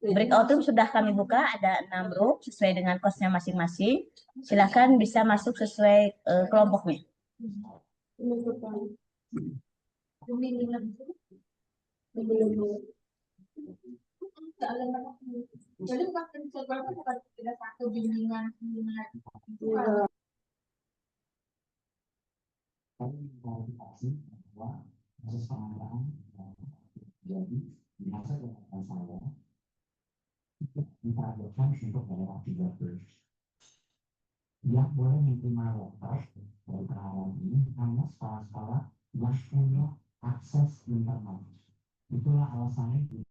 Breakout room sudah kami buka, ada 6 room sesuai dengan kosnya masing-masing. Silakan bisa masuk sesuai kelompoknya. Jadi bukan tidak satu bimbingan klarifikasi bahwa proses pengadaan jadi di masa jabatan saya itu ditargetkan untuk daerah 3 yang boleh menerima lokal dari pengadaan ini hanya sekolah-sekolah yang punya akses internet. Itulah alasannya.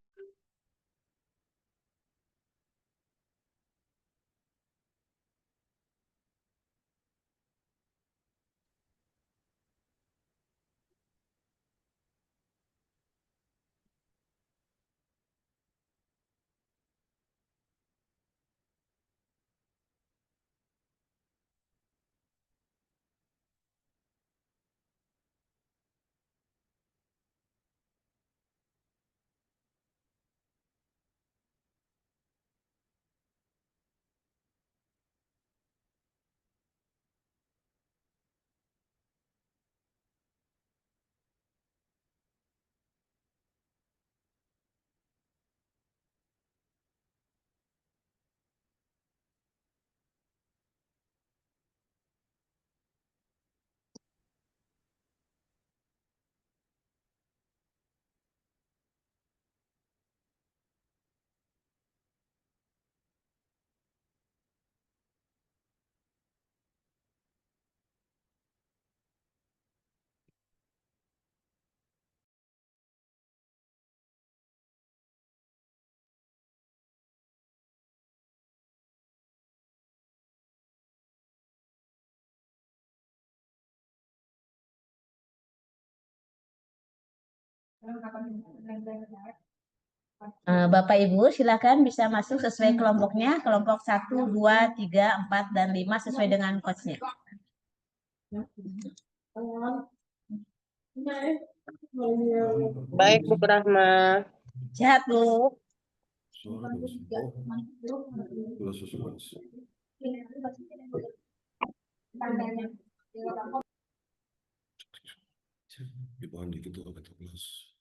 Bapak Ibu silakan bisa masuk sesuai kelompoknya, kelompok 1, 2, 3, 4, dan 5 sesuai dengan coachnya. Baik, Bu Rahma. Sehat, Bu. Di bawah dikit tuh kata kelas.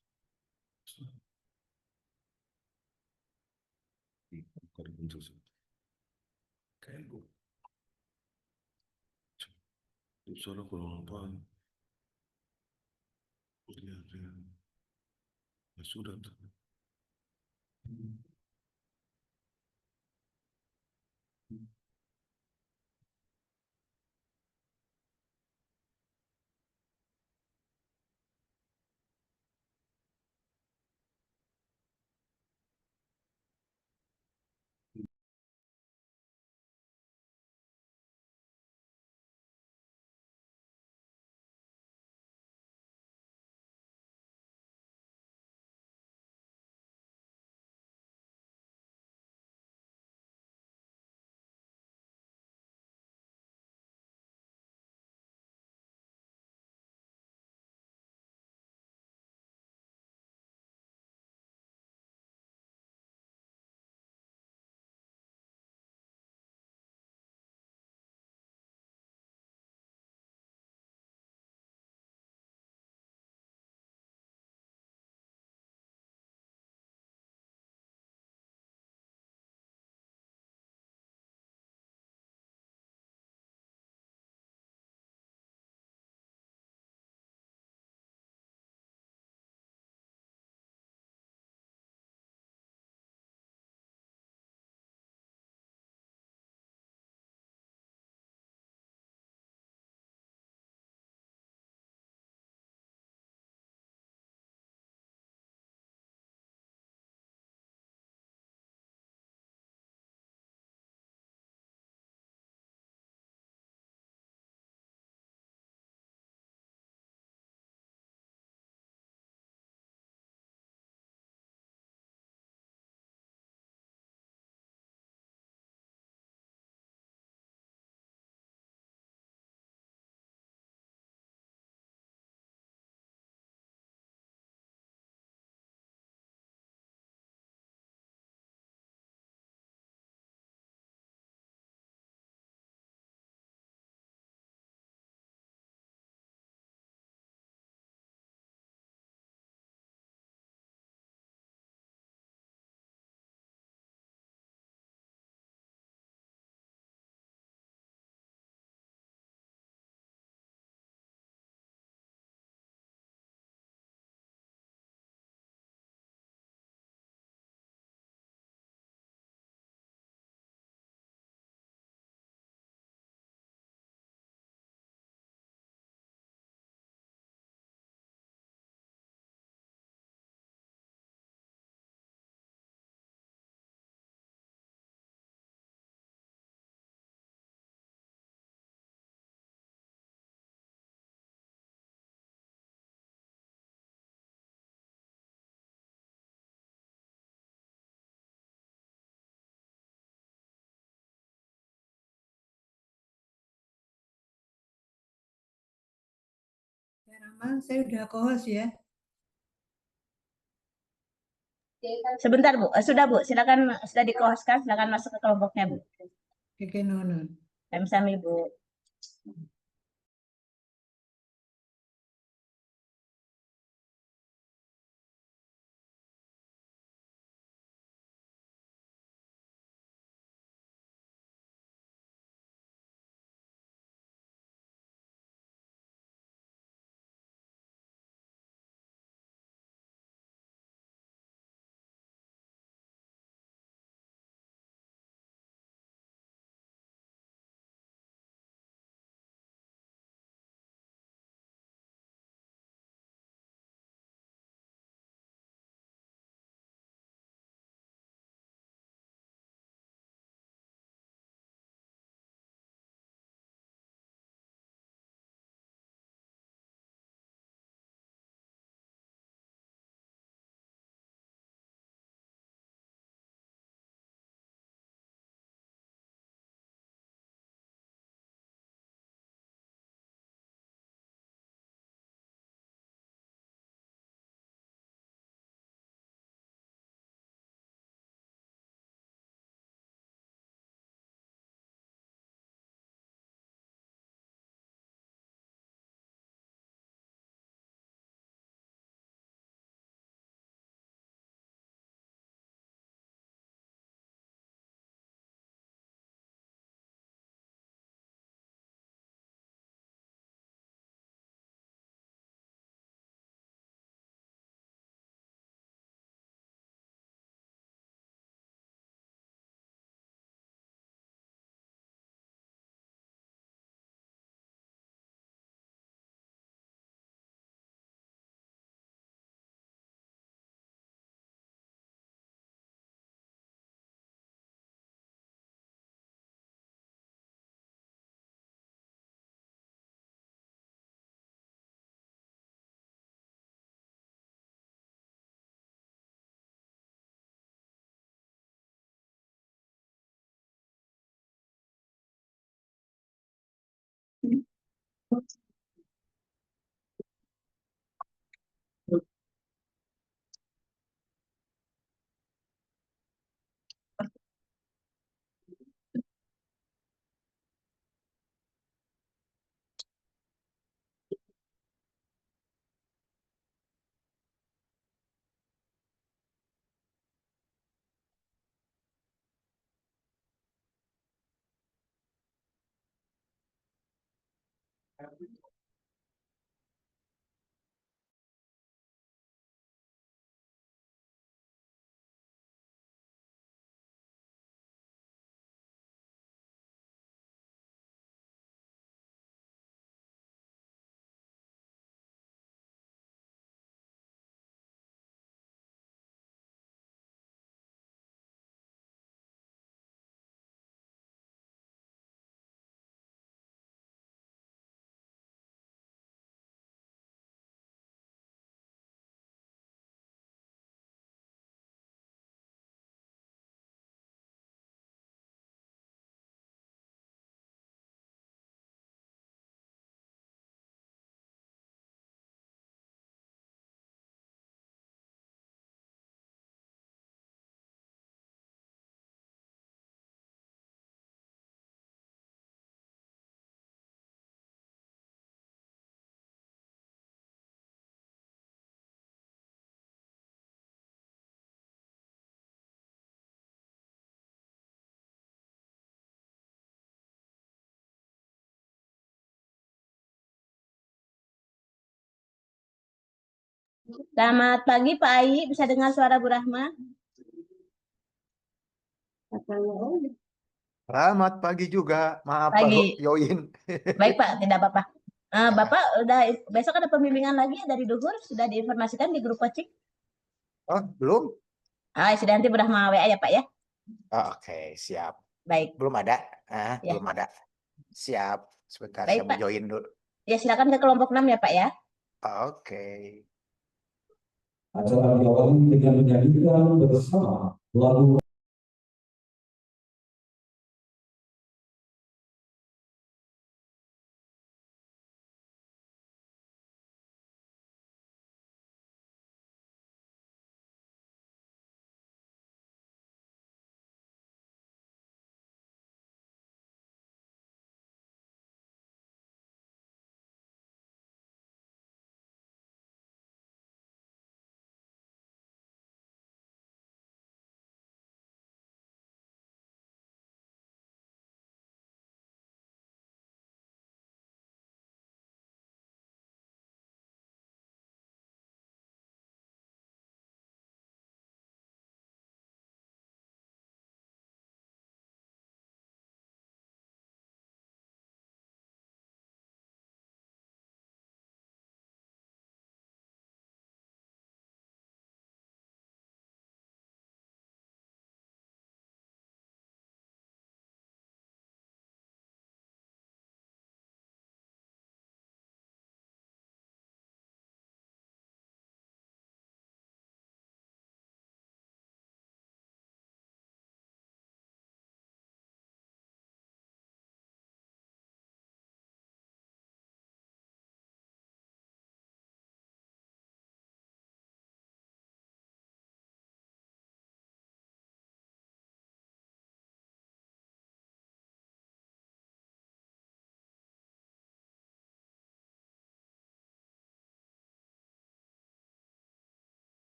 Bukan muncul sih. Kayak gue. Suara kurang apa? Lihat ya. Ya sudah tuh. saya udah co-host ya. Sebentar Bu, sudah Bu, silakan sudah di-hostkan, silakan masuk ke kelompoknya Bu. Oke, Nunun. Sami-sami Bu. Selamat pagi Pak Ai, bisa dengar suara Bu Rahma? Selamat pagi juga. Maaf Pak Pagi. Yoin. Baik Pak, tidak apa-apa. Bapak udah besok ada pembimbingan lagi ya dari Duhur, sudah diinformasikan di grup coaching? Oh, belum? Sudah nanti Bu Rahma WA ya Pak ya? Oke, siap. Baik. Belum ada? Ya. Belum ada. Siap. Sebentar, Baik, saya mau Pak. join dulu. Ya, silakan ke kelompok 6 ya Pak ya. Oke. Acara diawali dengan menyanyikan bersama lagu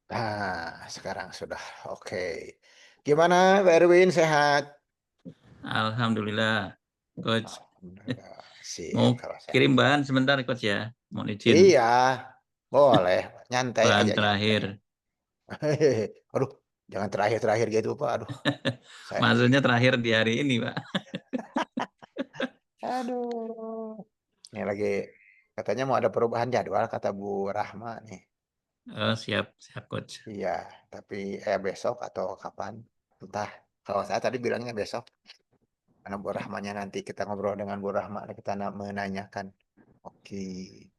Nah, sekarang sudah oke. Gimana, Pak Erwin, sehat? Alhamdulillah, Coach. Alhamdulillah. Sip Mau kalau sehat. kirim bahan sebentar, Coach ya. Mohon izin. Iya, boleh. Nyantai Bahan aja, nyantai. terakhir. Aduh, jangan terakhir-terakhir gitu, Pak. Aduh, saya sih. Maksudnya terakhir di hari ini, Pak. Aduh. Ini lagi katanya mau ada perubahan jadwal kata Bu Rahma nih. Oh, siap, siap, Coach. Iya, tapi besok atau kapan? Entah. Kalau saya tadi bilangnya besok. Karena Bu Rahmanya nanti kita ngobrol dengan Bu Rahma, kita menanyakan. Oke.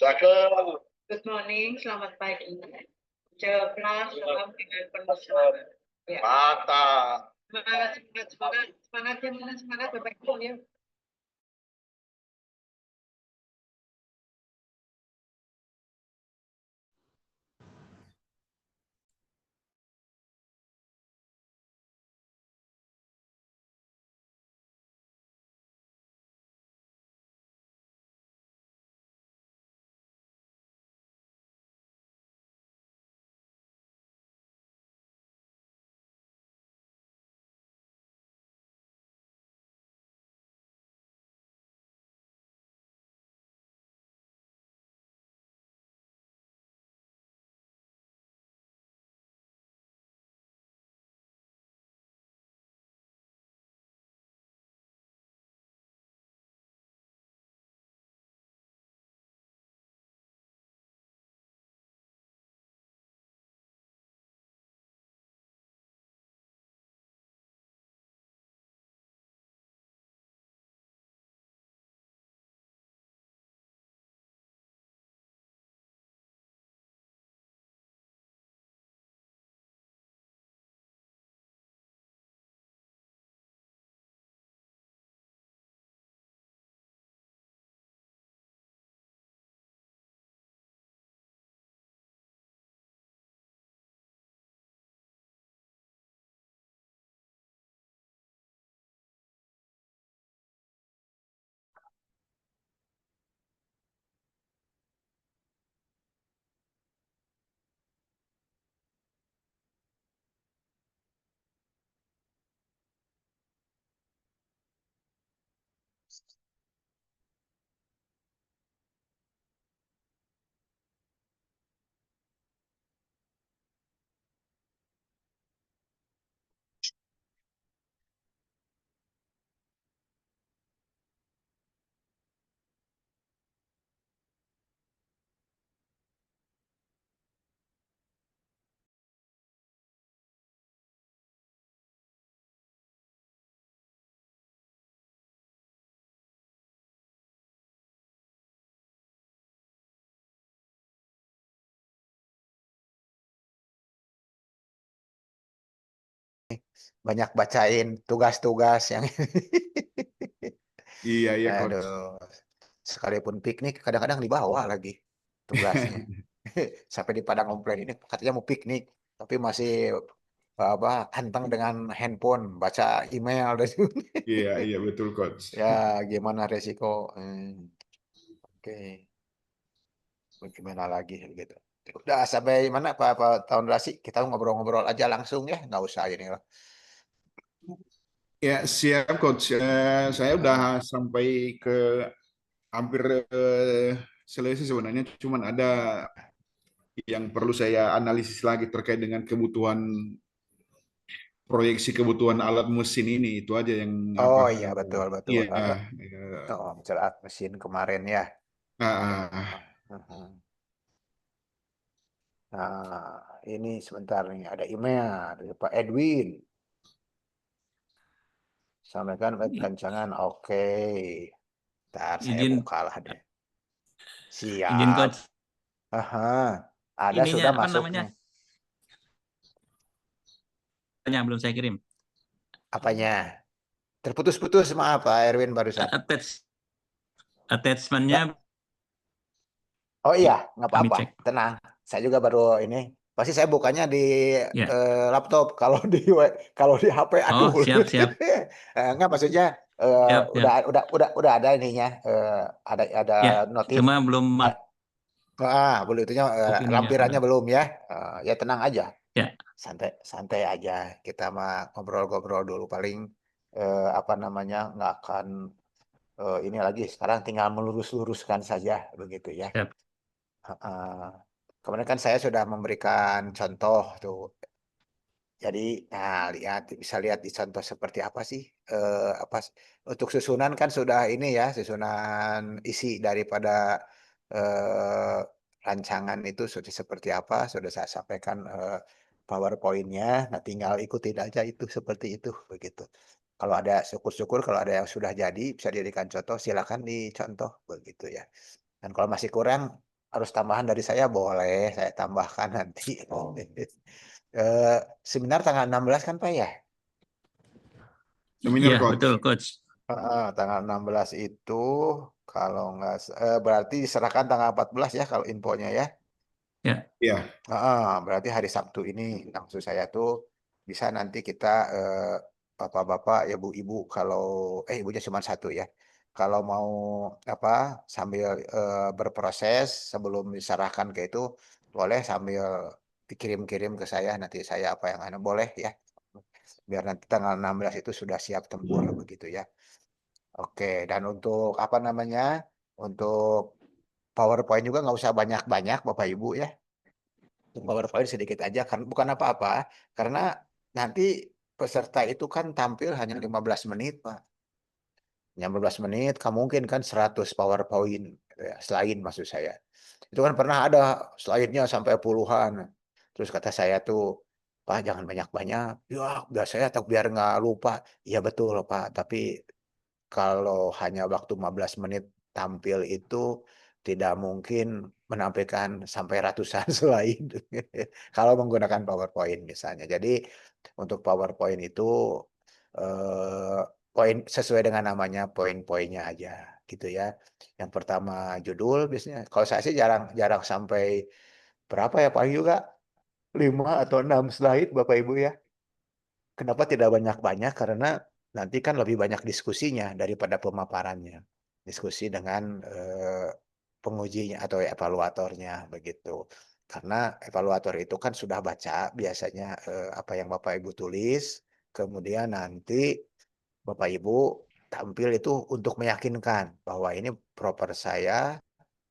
Good morning, selamat pagi. Jawablah salam dengan penuh semangat. Ya. Mantap. Semangat, yang mana semangat Bapak Ibu ya. banyak bacain tugas-tugas yang Iya, iya, Coach. aduh, sekalipun piknik kadang-kadang dibawa lagi tugasnya. Sampai di Padang Komplain ini katanya mau piknik, tapi masih apa anteng dengan handphone, baca email dan Iya, iya, betul, Coach. ya gimana resiko. Oke, gimana lagi gitu. Udah sampai mana Pak Tahun Rasi? Kita ngobrol-ngobrol aja langsung ya, nggak usah ini lah. Ya, siap, Coach. Saya udah sampai ke hampir selesai sebenarnya. Cuman ada yang perlu saya analisis lagi terkait dengan kebutuhan proyeksi kebutuhan alat mesin ini. Itu aja yang apa? Oh iya betul betul. Iya. Oh, celat mesin kemarin ya. Ah, Mhm. Nah, ini sebentar nih ada email dari Pak Edwin. Sampaikan baik rancangan. Oke. Ntar saya Izin buka lah deh. izin Siap. coach. Aha. Ada Ininya sudah apa masuk namanya? nih. Belum saya kirim. Apanya? Terputus-putus maaf Pak Erwin barusan. Attachmentnya Oh iya, nggak kami apa-apa. cek. Tenang. Saya juga baru ini. Pasti saya bukanya di Ya. laptop. Kalau di HP, aduh. Oh, siap. Enggak maksudnya Siap. udah ada ininya. Ada Ya, notif. cuma belum Belum itunya masuk ininya. lampirannya belum ya. Ya tenang aja. Ya, Santai santai aja. Kita mah ngobrol-ngobrol dulu paling apa namanya nggak akan ini lagi. Sekarang tinggal melurus-luruskan saja begitu ya. siap. Heeh. Kemarin kan saya sudah memberikan contoh tuh. Jadi, nah bisa lihat di contoh seperti apa sih? Untuk susunan kan sudah ini ya, susunan isi daripada eh, rancangan itu sudah seperti apa, sudah saya sampaikan PowerPoint-nya. Nah, tinggal ikutin aja itu seperti itu begitu. Kalau ada syukur-syukur, kalau ada yang sudah jadi bisa dijadikan contoh, silakan dicontoh begitu ya. Dan kalau masih kurang harus tambahan dari saya boleh saya tambahkan nanti. Seminar tanggal 16 kan Pak ya? Seminar, Iya, Coach. betul coach. Tanggal 16 itu kalau nggak berarti diserahkan tanggal 14 ya kalau infonya ya. Ya, Iya. Berarti hari Sabtu ini maksud saya tuh bisa nanti kita bapak-bapak ya bu-ibu kalau ibunya cuma satu ya. Kalau mau apa sambil berproses sebelum diserahkan ke itu boleh sambil dikirim-kirim ke saya nanti saya apa yang anu boleh ya. Biar nanti tanggal 16 itu sudah siap tempur begitu ya. Oke, dan untuk apa namanya? Untuk PowerPoint juga nggak usah banyak-banyak Bapak Ibu ya. PowerPoint sedikit aja karena bukan apa-apa karena nanti peserta itu kan tampil hanya 15 menit Pak. 15 menit kamu mungkin kan 100 PowerPoint gitu ya, slide maksud saya. Itu kan pernah ada slide-nya sampai puluhan. Terus kata saya tuh, Pak jangan banyak-banyak. Ya biar saya tak biar nggak lupa. Iya betul Pak, tapi kalau hanya waktu 15 menit tampil itu tidak mungkin menampilkan sampai ratusan slide kalau menggunakan PowerPoint misalnya. Jadi untuk PowerPoint itu poin sesuai dengan namanya poin-poinnya aja gitu ya. Yang pertama judul biasanya. Kalau saya sih jarang jarang sampai berapa ya paling juga 5 atau 6 slide Bapak Ibu ya. Kenapa tidak banyak-banyak? Karena nanti kan lebih banyak diskusinya daripada pemaparannya. Diskusi dengan pengujinya atau evaluatornya begitu. Karena evaluator itu kan sudah baca biasanya apa yang Bapak Ibu tulis, kemudian nanti Bapak Ibu tampil itu untuk meyakinkan bahwa ini proper saya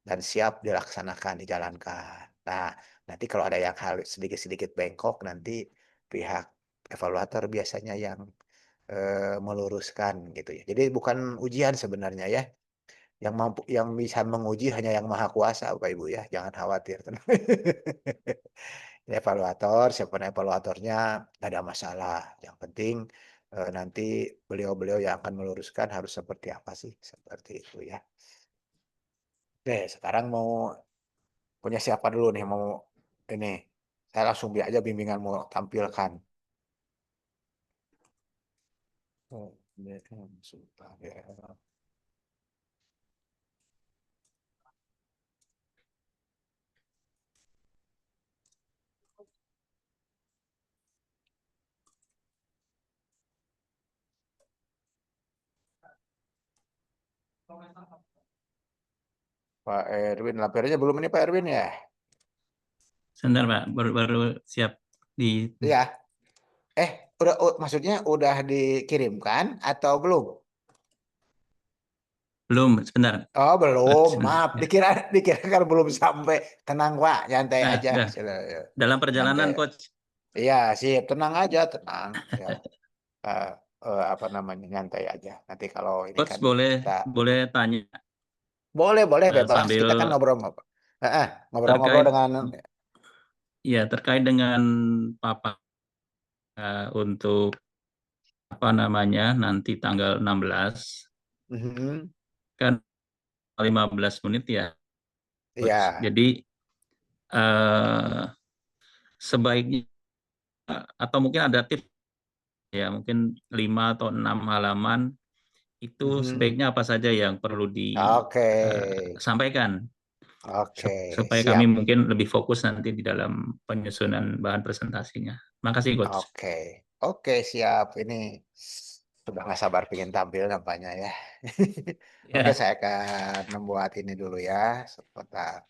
dan siap dilaksanakan, dijalankan. Nah, nanti kalau ada yang hal sedikit-sedikit bengkok, nanti pihak evaluator biasanya yang meluruskan gitu ya. Jadi bukan ujian sebenarnya ya. Yang mampu, yang bisa menguji hanya yang maha kuasa, Bapak Ibu ya. Jangan khawatir. Evaluator, siapa evaluatornya, nggak ada masalah. Yang penting nanti beliau-beliau yang akan meluruskan harus seperti apa sih, seperti itu ya. Oke, sekarang mau punya siapa dulu nih mau ini? Saya langsung biar aja bimbingan mau tampilkan. Oh, dia kan sudah ya. Pak Erwin, lampirannya belum ini Pak Erwin ya? Sebentar Pak, baru siap di Iya. Udah, maksudnya udah dikirimkan atau belum? belum, sebentar. Oh, belum. Sebentar. Maaf, Ya. dikira kan belum sampai. Tenang, Pak. Nyantai Nah, aja. udah. Dalam perjalanan, Nyantai. Coach. Iya, sip. Tenang aja, tenang. Ya. Eh, apa namanya? Nyantai aja. Nanti kalau ini Coach kan boleh kita tanya boleh bebas. sambil Kita kan ngobrol-ngobrol. Ngobrol-ngobrol terkait dengan terkait dengan Papa untuk apa namanya nanti tanggal 16 Mhm. kan 15 menit ya, Coach. Iya. Jadi eh, sebaiknya atau mungkin ada tips ya, mungkin 5 atau 6 halaman itu Mhm. sebaiknya apa saja yang perlu Oke. disampaikan Oke, supaya kami siap. mungkin lebih fokus nanti di dalam penyusunan bahan presentasinya. Makasih, Coach. Oke. Oke, siap. Ini sudah nggak sabar pengen tampil nampaknya ya. Oke, Ya, saya akan membuat ini dulu ya. Sebentar.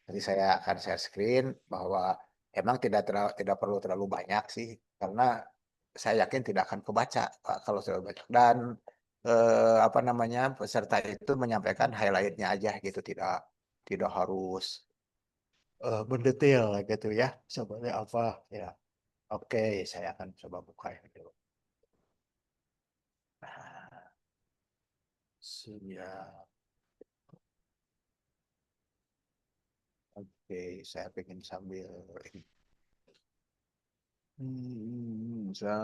Nanti saya akan share screen bahwa emang tidak perlu terlalu banyak sih, karena saya yakin tidak akan kebaca Pak, kalau terlalu banyak. Dan apa namanya, peserta itu menyampaikan highlight-nya aja gitu, tidak tidak harus mendetail gitu ya, seperti apa ya. Oke, saya akan coba buka ini dulu. Nah, siap. Oke, saya pengen sambil ini. Iya,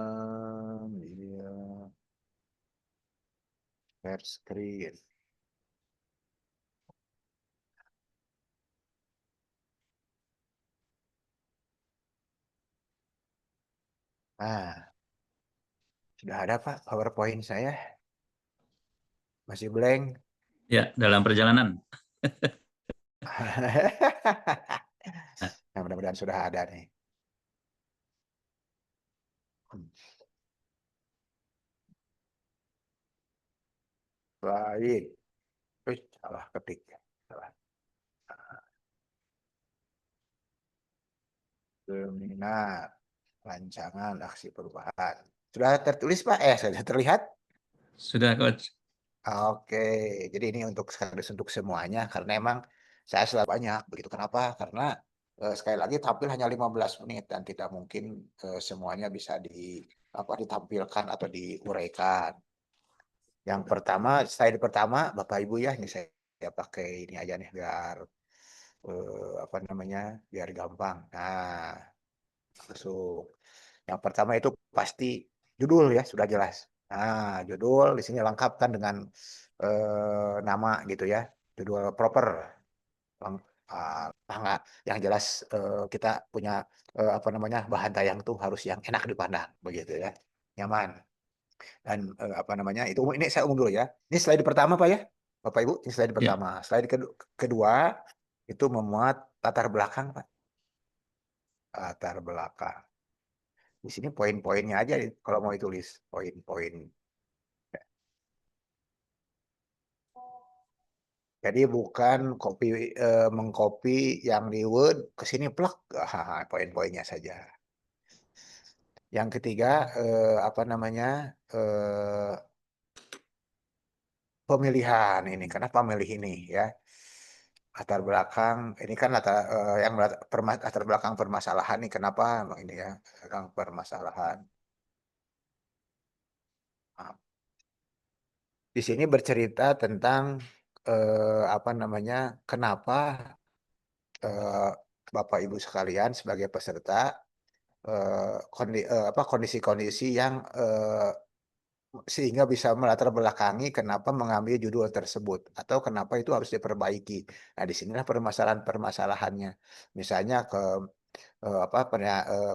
share screen. Nah, sudah ada Pak PowerPoint saya. Masih blank. ya dalam perjalanan. Nah, Nah, mudah-mudahan sudah ada nih. Baik. Salah ketik. Salah. Seminar rancangan aksi perubahan. Sudah tertulis Pak? Sudah terlihat? sudah, Coach. Oke, jadi ini untuk sekaligus untuk semuanya karena emang saya selalu banyak begitu. Kenapa? Karena sekali lagi tampil hanya 15 menit dan tidak mungkin semuanya bisa ditampilkan atau diuraikan. Yang pertama, slide pertama Bapak Ibu ya, ini saya pakai ini aja nih biar apa namanya? Biar gampang. Nah, langsung. Yang pertama itu pasti judul ya, sudah jelas. Nah, judul di sini lengkapkan dengan nama gitu ya, judul proper. Leng- yang jelas kita punya apa namanya bahan tayang tuh harus yang enak dipandang begitu ya, nyaman. Dan apa namanya itu ini saya umum dulu ya. Ini slide pertama Pak ya, Bapak Ibu. Ini slide Ya, pertama. Slide kedua itu memuat latar belakang Pak, latar belakang. Di sini poin-poinnya aja kalau mau ditulis poin-poin. Jadi bukan mengcopy yang di Word ke sini plak, poin-poinnya saja. Yang ketiga apa namanya pemilihan ini. Kenapa memilih ini ya? Latar belakang ini kan latar belakang permasalahan nih. Kenapa ini ya? Belakang permasalahan. Nah, di sini bercerita tentang apa namanya? Kenapa eh, Bapak Ibu sekalian sebagai peserta kondisi-kondisi yang sehingga bisa melatar belakangi kenapa mengambil judul tersebut atau kenapa itu harus diperbaiki. Nah, disinilah permasalahan-permasalahannya. Misalnya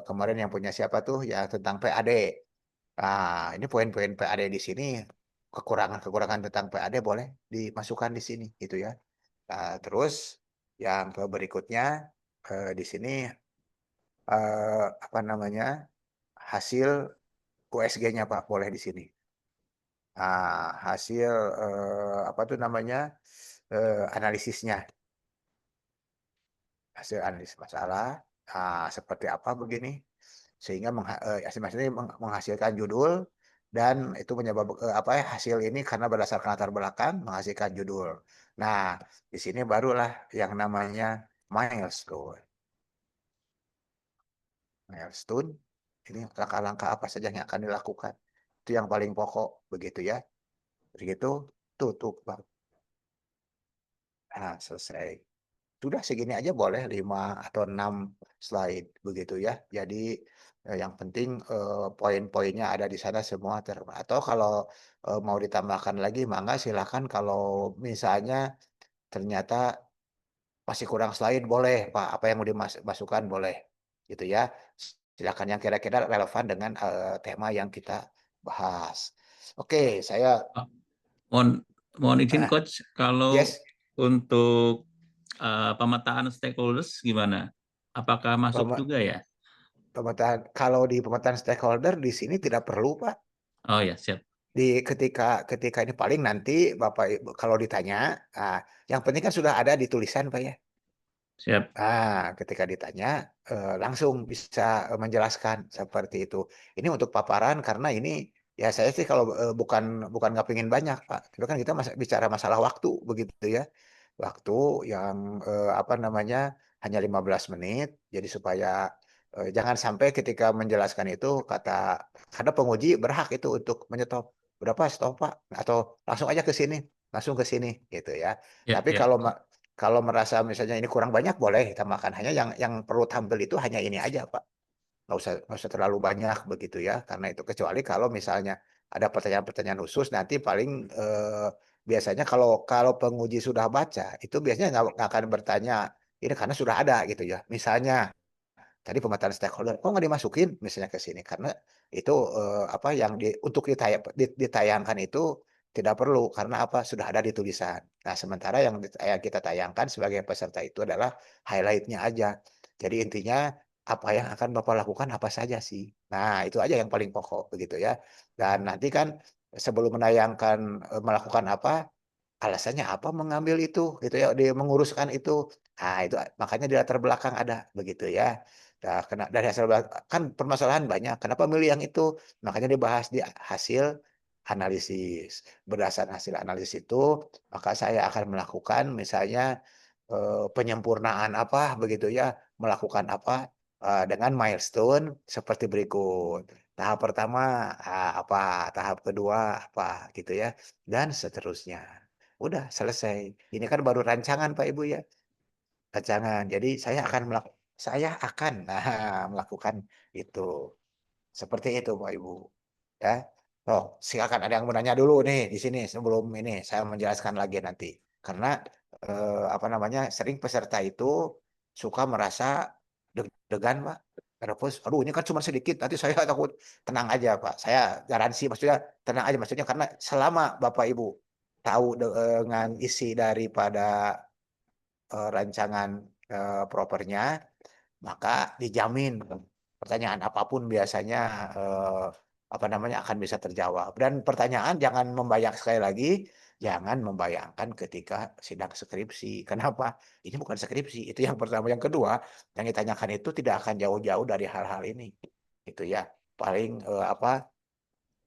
kemarin yang punya siapa tuh ya tentang PAD. Nah, ini poin-poin PAD di sini, kekurangan-kekurangan tentang PAD boleh dimasukkan di sini, gitu ya. Nah, terus yang ke berikutnya di sini apa namanya hasil USG-nya Pak boleh di sini. Nah, hasil apa tuh namanya analisisnya, hasil analisis masalah. Nah, seperti apa begini? Sehingga maksudnya menghasilkan judul dan itu menyebabkan apa ya hasil ini karena berdasarkan latar belakang menghasilkan judul. Nah, di sini barulah yang namanya milestone. Milestone ini langkah-langkah apa saja yang akan dilakukan. Itu yang paling pokok begitu ya. Begitu tutup Bang. Nah, selesai. Sudah segini aja boleh 5 atau 6 slide begitu ya. Jadi yang penting poin-poinnya ada di sana semua atau kalau mau ditambahkan lagi mangga silakan kalau misalnya ternyata masih kurang slide boleh Pak, apa yang mau dimasukkan boleh gitu ya. Silakan yang kira-kira relevan dengan tema yang kita bahas. Oke, saya Oh, mohon izin ah, Coach, kalau yes. untuk pemetaan stakeholders gimana? Apakah masuk Pem- juga ya? Pemetaan kalau di pemetaan stakeholder di sini tidak perlu Pak. Oh ya, siap. Ketika ini paling nanti Bapak Ibu kalau ditanya, yang penting kan sudah ada di tulisan Pak ya. Siap. Ketika ditanya langsung bisa menjelaskan seperti itu. Ini untuk paparan karena ini ya saya sih kalau bukan bukan nggak pengen banyak Pak. Itu kan kita bicara masalah waktu begitu ya. Waktu yang apa namanya hanya 15 menit. Jadi supaya jangan sampai ketika menjelaskan itu karena penguji berhak itu untuk menyetop. Berapa stop Pak? Atau langsung aja ke sini, langsung ke sini gitu ya. Ya, Tapi ya. kalau merasa misalnya ini kurang banyak boleh ditambahkan. Hanya yang perlu tampil itu hanya ini aja Pak. Nggak usah terlalu banyak begitu ya. Karena itu kecuali kalau misalnya ada pertanyaan-pertanyaan khusus nanti paling biasanya kalau kalau penguji sudah baca itu biasanya nggak akan bertanya ini karena sudah ada gitu ya. Misalnya tadi pemetaan stakeholder kok nggak dimasukin misalnya ke sini karena itu apa yang untuk ditayangkan itu tidak perlu karena apa sudah ada di tulisan. Nah sementara yang kita tayangkan sebagai peserta itu adalah highlightnya aja. Jadi intinya apa yang akan Bapak lakukan apa saja sih. Nah itu aja yang paling pokok begitu ya. Dan nanti kan sebelum menayangkan melakukan apa alasannya apa mengambil itu gitu ya, dia menguruskan itu. Nah, itu makanya di latar belakang ada begitu ya. Nah, dari hasil kan permasalahan banyak. Kenapa milih yang itu? Makanya dibahas di hasil analisis. Berdasarkan hasil analisis itu, maka saya akan melakukan misalnya penyempurnaan apa begitu ya, melakukan apa dengan milestone seperti berikut. Tahap pertama apa, tahap kedua apa gitu ya, dan seterusnya. Udah selesai. Ini kan baru rancangan Pak Ibu ya. Rancangan. Jadi saya akan melakukan itu. Seperti itu Pak Ibu. Ya. Oh, silakan ada yang mau nanya dulu nih di sini sebelum ini saya menjelaskan lagi nanti. Karena apa namanya? Sering peserta itu suka merasa deg-degan Pak. Nervous. Aduh, ini kan cuma sedikit. Nanti saya takut. Tenang aja Pak. Saya garansi maksudnya tenang aja maksudnya karena selama Bapak Ibu tahu dengan isi daripada rancangan propernya, maka dijamin pertanyaan apapun biasanya apa namanya akan bisa terjawab. Dan pertanyaan jangan membayang sekali lagi, jangan membayangkan ketika sidang skripsi. Kenapa? Ini bukan skripsi. Itu yang pertama. Yang kedua, yang ditanyakan itu tidak akan jauh-jauh dari hal-hal ini. Itu ya. Paling apa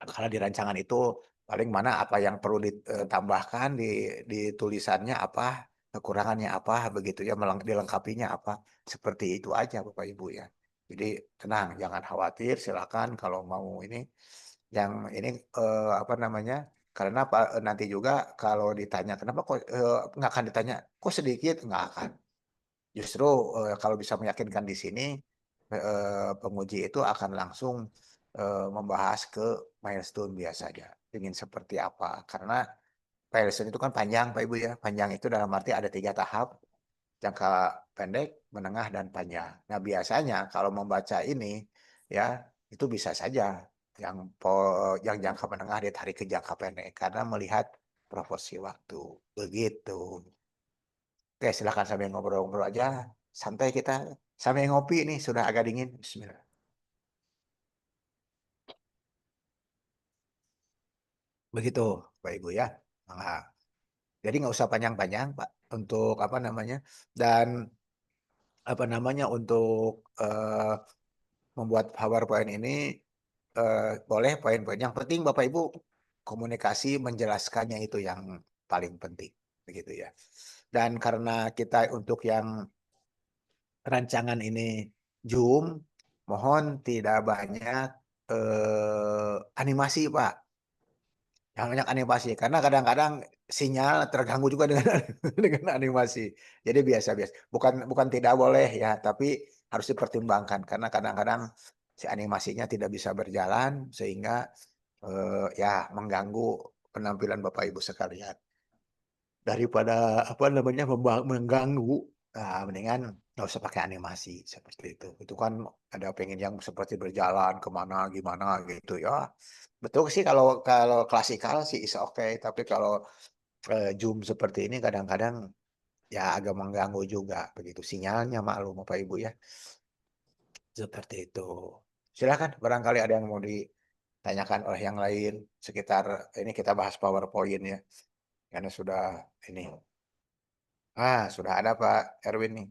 karena di rancangan itu paling mana apa yang perlu ditambahkan di tulisannya apa, kekurangannya apa, begitu ya, dilengkapinya apa. Seperti itu aja Bapak Ibu ya. Jadi tenang, jangan khawatir, silakan kalau mau ini. Yang ini apa namanya? Karena nanti juga kalau ditanya kenapa kok nggak akan ditanya kok sedikit nggak akan. Justru kalau bisa meyakinkan di sini penguji itu akan langsung membahas ke milestone biasanya. Ingin seperti apa? Karena milestone itu kan panjang Pak Ibu ya. Panjang itu dalam arti ada 3 tahap. Jangka pendek, menengah, dan panjang. Nah biasanya kalau membaca ini ya itu bisa saja yang jangka menengah ditarik ke jangka pendek karena melihat proporsi waktu. Begitu. Oke, silakan sambil ngobrol-ngobrol aja. Santai kita. Sambil ngopi nih, sudah agak dingin. Bismillah. Begitu, Pak Ibu ya. Nah, jadi nggak usah panjang-panjang, Pak, untuk apa namanya, dan apa namanya untuk membuat PowerPoint ini boleh poin-poin. Yang penting Bapak Ibu komunikasi menjelaskannya itu yang paling penting, begitu ya. Dan karena kita untuk yang rancangan ini Zoom, mohon tidak banyak animasi, Pak. Yang banyak animasi karena kadang-kadang sinyal terganggu juga dengan dengan animasi. Jadi biasa-biasa. Bukan tidak boleh ya, tapi harus dipertimbangkan karena kadang-kadang si animasinya tidak bisa berjalan sehingga ya mengganggu penampilan Bapak Ibu sekalian. Daripada apa namanya mengganggu, mendingan nggak usah pakai animasi seperti itu. Itu kan ada pengen yang seperti berjalan kemana gimana gitu ya. Betul sih kalau kalau klasikal sih is oke, tapi kalau Zoom seperti ini kadang-kadang ya agak mengganggu juga begitu sinyalnya, maklum Bapak Ibu ya. Seperti itu. Silakan barangkali ada yang mau ditanyakan oleh yang lain sekitar ini kita bahas PowerPoint ya. Karena sudah ini. Sudah ada Pak Erwin nih.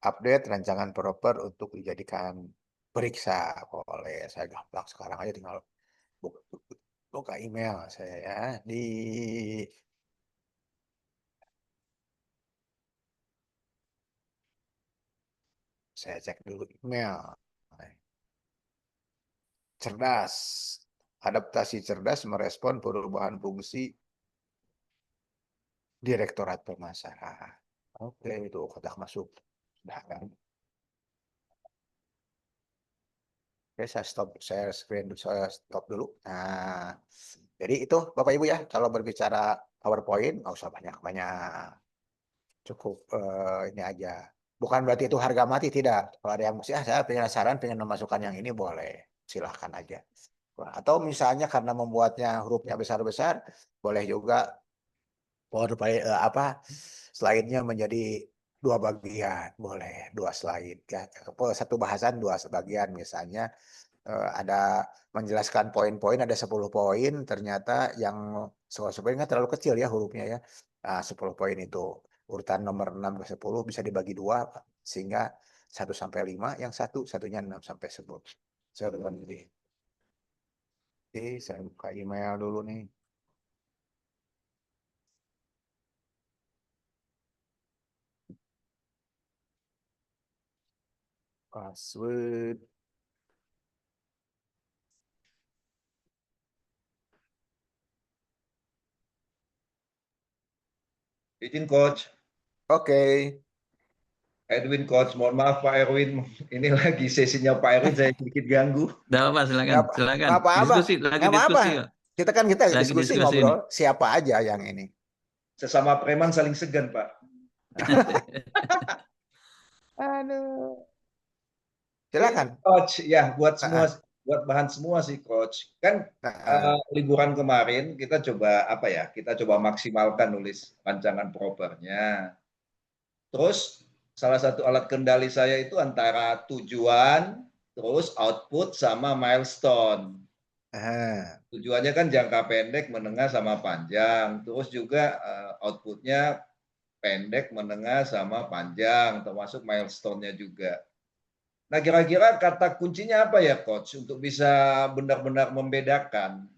Update rancangan proper untuk dijadikan periksa. Boleh, saya gampang sekarang aja tinggal buka email saya ya di saya cek dulu email. Cerdas. Adaptasi cerdas merespon perubahan fungsi Direktorat Pemasaran. Oke, itu kotak masuk. Sudah kan? Oke, saya stop dulu. Nah, jadi itu Bapak Ibu ya, kalau berbicara PowerPoint, nggak usah banyak-banyak. Cukup ini aja. Bukan berarti itu harga mati, tidak. Kalau ada yang saya pengen saran, pengen memasukkan yang ini, boleh. Silahkan aja. Atau misalnya karena membuatnya hurufnya besar-besar, boleh juga PowerPoint slide-nya menjadi 2 bagian, boleh 2 slide ya. Satu bahasan 2 bagian misalnya ada menjelaskan poin-poin ada 10 poin, ternyata yang 10 poin kan terlalu kecil ya hurufnya ya. Nah, 10 poin itu urutan nomor 6 ke 10 bisa dibagi 2 sehingga 1 sampai 5, yang satunya 6 sampai 10. Saya ulang ini. Oke, saya buka email dulu nih. Password. Izin Coach, Oke. Edwin Coach, mohon maaf Pak Erwin, ini lagi sesinya Pak Erwin saya sedikit ganggu. Tidak apa, silakan, silakan. Nggak apa-apa. Diskusi, lagi Nggak apa-apa. diskusi kok. Kita Lagi diskusi diskusi ngobrol siapa aja yang ini. Sesama preman saling segan Pak. Aduh. Silakan. Coach, ya buat bahan semua sih Coach. Kan liburan kemarin kita coba maksimalkan nulis rancangan propernya. Terus salah satu alat kendali saya itu antara tujuan, terus output sama milestone. Tujuannya kan jangka pendek, menengah sama panjang. Terus juga outputnya pendek, menengah sama panjang, termasuk milestone-nya juga. Nah, kira-kira kata kuncinya apa ya, Coach, untuk bisa benar-benar membedakan?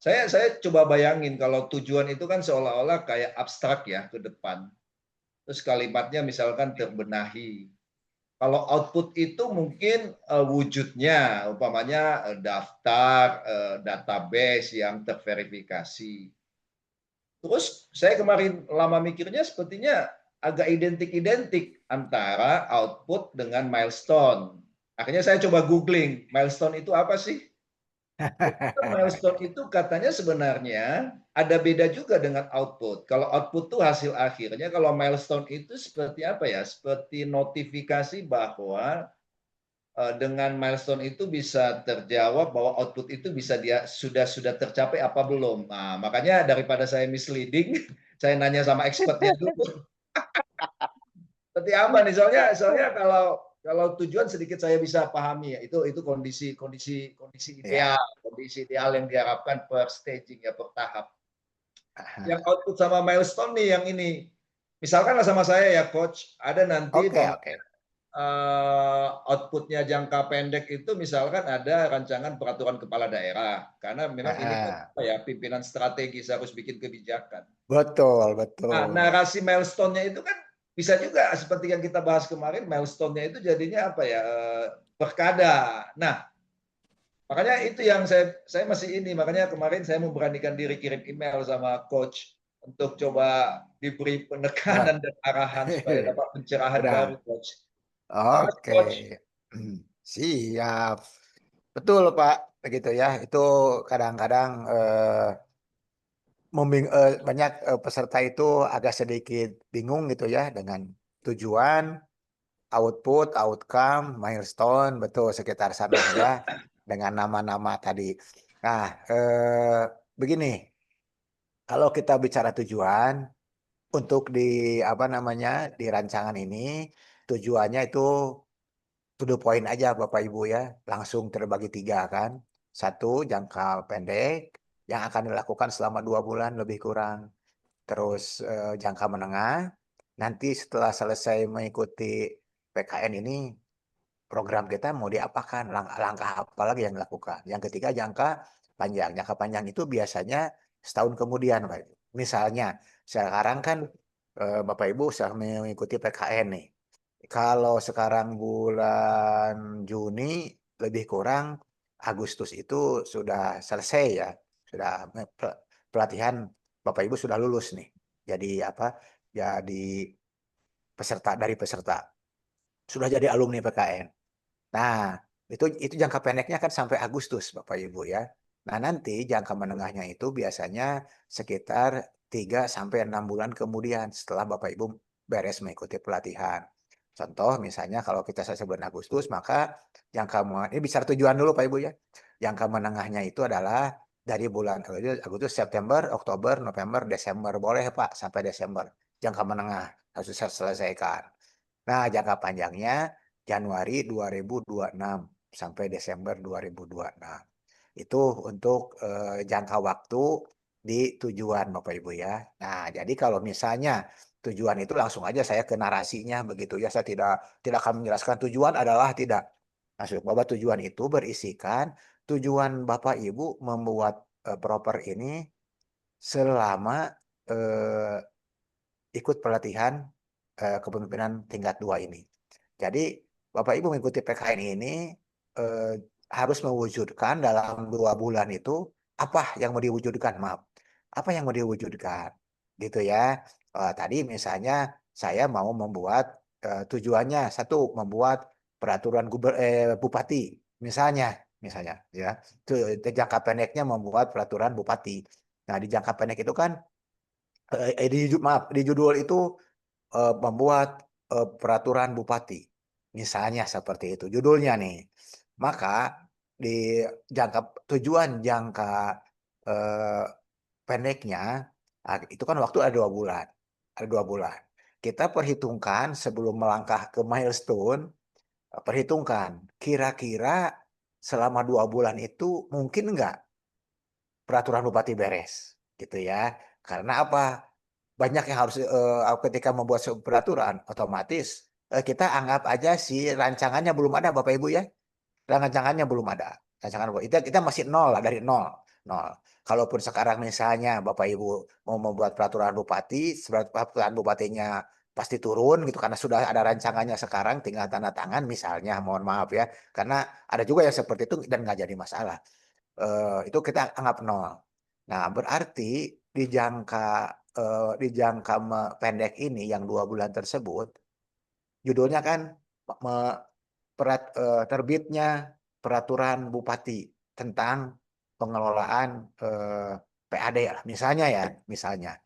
Saya coba bayangin kalau tujuan itu kan seolah-olah kayak abstrak ya ke depan. Terus kalimatnya misalkan terbenahi. Kalau output itu mungkin wujudnya, umpamanya daftar, database yang terverifikasi. Terus saya kemarin lama mikirnya sepertinya agak identik-identik antara output dengan milestone. Akhirnya saya coba googling, milestone itu apa sih? Milestone itu katanya sebenarnya ada beda juga dengan output. Kalau output itu hasil akhirnya, kalau milestone itu seperti apa ya? Seperti notifikasi bahwa dengan milestone itu bisa terjawab bahwa output itu bisa sudah tercapai apa belum. Nah, makanya daripada saya misleading, saya nanya sama expertnya dulu. Seperti apa nih? Soalnya kalau tujuan sedikit saya bisa pahami ya, itu kondisi Ya. ideal yang diharapkan per staging ya, per tahap. Yang output sama milestone nih yang ini. Misalkanlah sama saya ya coach, ada nanti Oke, oke. outputnya jangka pendek itu misalkan ada rancangan peraturan kepala daerah, karena memang ini kan pimpinan strategis harus bikin kebijakan. Betul, Nah, betul. narasi milestone-nya itu kan bisa juga seperti yang kita bahas kemarin, milestone-nya itu jadinya perkada. Nah, makanya itu yang saya masih makanya kemarin saya memberanikan diri kirim email sama coach untuk coba diberi penekanan dan arahan supaya dapat pencerahan Udah. baru, coach. Oke, siap. Betul Pak, begitu ya. Itu kadang-kadang banyak peserta itu agak sedikit bingung gitu ya dengan tujuan, output, outcome, milestone, betul sekitar sana ya dengan nama-nama tadi. Nah, begini, kalau kita bicara tujuan untuk di rancangan ini tujuannya itu to the point aja Bapak Ibu ya, langsung terbagi 3 kan. 1 jangka pendek yang akan dilakukan selama 2 bulan lebih kurang. Terus jangka menengah, nanti setelah selesai mengikuti PKN ini, program kita mau diapakan, langkah apa lagi yang dilakukan. Yang ketiga jangka panjang. Jangka panjang itu biasanya setahun kemudian, Pak. Misalnya sekarang kan Bapak Ibu sudah mengikuti PKN nih. Kalau sekarang bulan Juni lebih kurang Agustus itu sudah selesai ya, sudah pelatihan Bapak Ibu sudah lulus nih. Jadi Jadi peserta. Sudah jadi alumni PKN. Nah, itu jangka pendeknya kan sampai Agustus Bapak Ibu ya. Nah, nanti jangka menengahnya itu biasanya sekitar 3 sampai 6 bulan kemudian setelah Bapak Ibu beres mengikuti pelatihan. Contoh misalnya kalau kita selesai bulan Agustus, maka ini bicara tujuan dulu Pak Ibu ya. Jangka menengahnya itu adalah dari bulan Agustus, September, Oktober, November, Desember. Boleh Pak sampai Desember. Jangka menengah harus selesaikan. Nah, jangka panjangnya Januari 2026 sampai Desember 2026. Itu untuk jangka waktu di tujuan Bapak Ibu ya. Nah, jadi kalau misalnya tujuan itu langsung aja saya ke narasinya begitu ya. Saya tidak akan menjelaskan tujuan adalah tidak. Maksud bahwa tujuan itu berisikan tujuan Bapak Ibu membuat proper ini selama ikut pelatihan kepemimpinan tingkat 2 ini. Jadi Bapak Ibu mengikuti PKN ini harus mewujudkan dalam 2 bulan itu apa yang mau diwujudkan, maaf. Apa yang mau diwujudkan, gitu ya. Tadi misalnya saya mau membuat tujuannya 1 membuat peraturan bupati, misalnya ya. Itu jangka pendeknya membuat peraturan bupati. Nah, di jangka pendek itu kan di judul itu membuat peraturan bupati. Misalnya seperti itu judulnya nih. Maka di tujuan jangka pendeknya itu kan waktu ada 2 bulan. Ada 2 bulan. Kita perhitungkan sebelum melangkah ke milestone, perhitungkan kira-kira selama 2 bulan itu mungkin enggak peraturan bupati beres gitu ya. Karena apa? Banyak yang harus ketika membuat peraturan otomatis kita anggap aja si rancangannya belum ada Bapak Ibu ya. Rancangannya belum ada. Kita masih nol lah, dari nol. Kalaupun sekarang misalnya Bapak Ibu mau membuat peraturan bupati, peraturan bupatinya pasti turun gitu karena sudah ada rancangannya sekarang tinggal tanda tangan misalnya, mohon maaf ya. Karena ada juga yang seperti itu dan nggak jadi masalah. Itu kita anggap nol. Nah, berarti di jangka pendek ini yang 2 bulan tersebut, judulnya kan terbitnya peraturan bupati tentang pengelolaan PAD lah, misalnya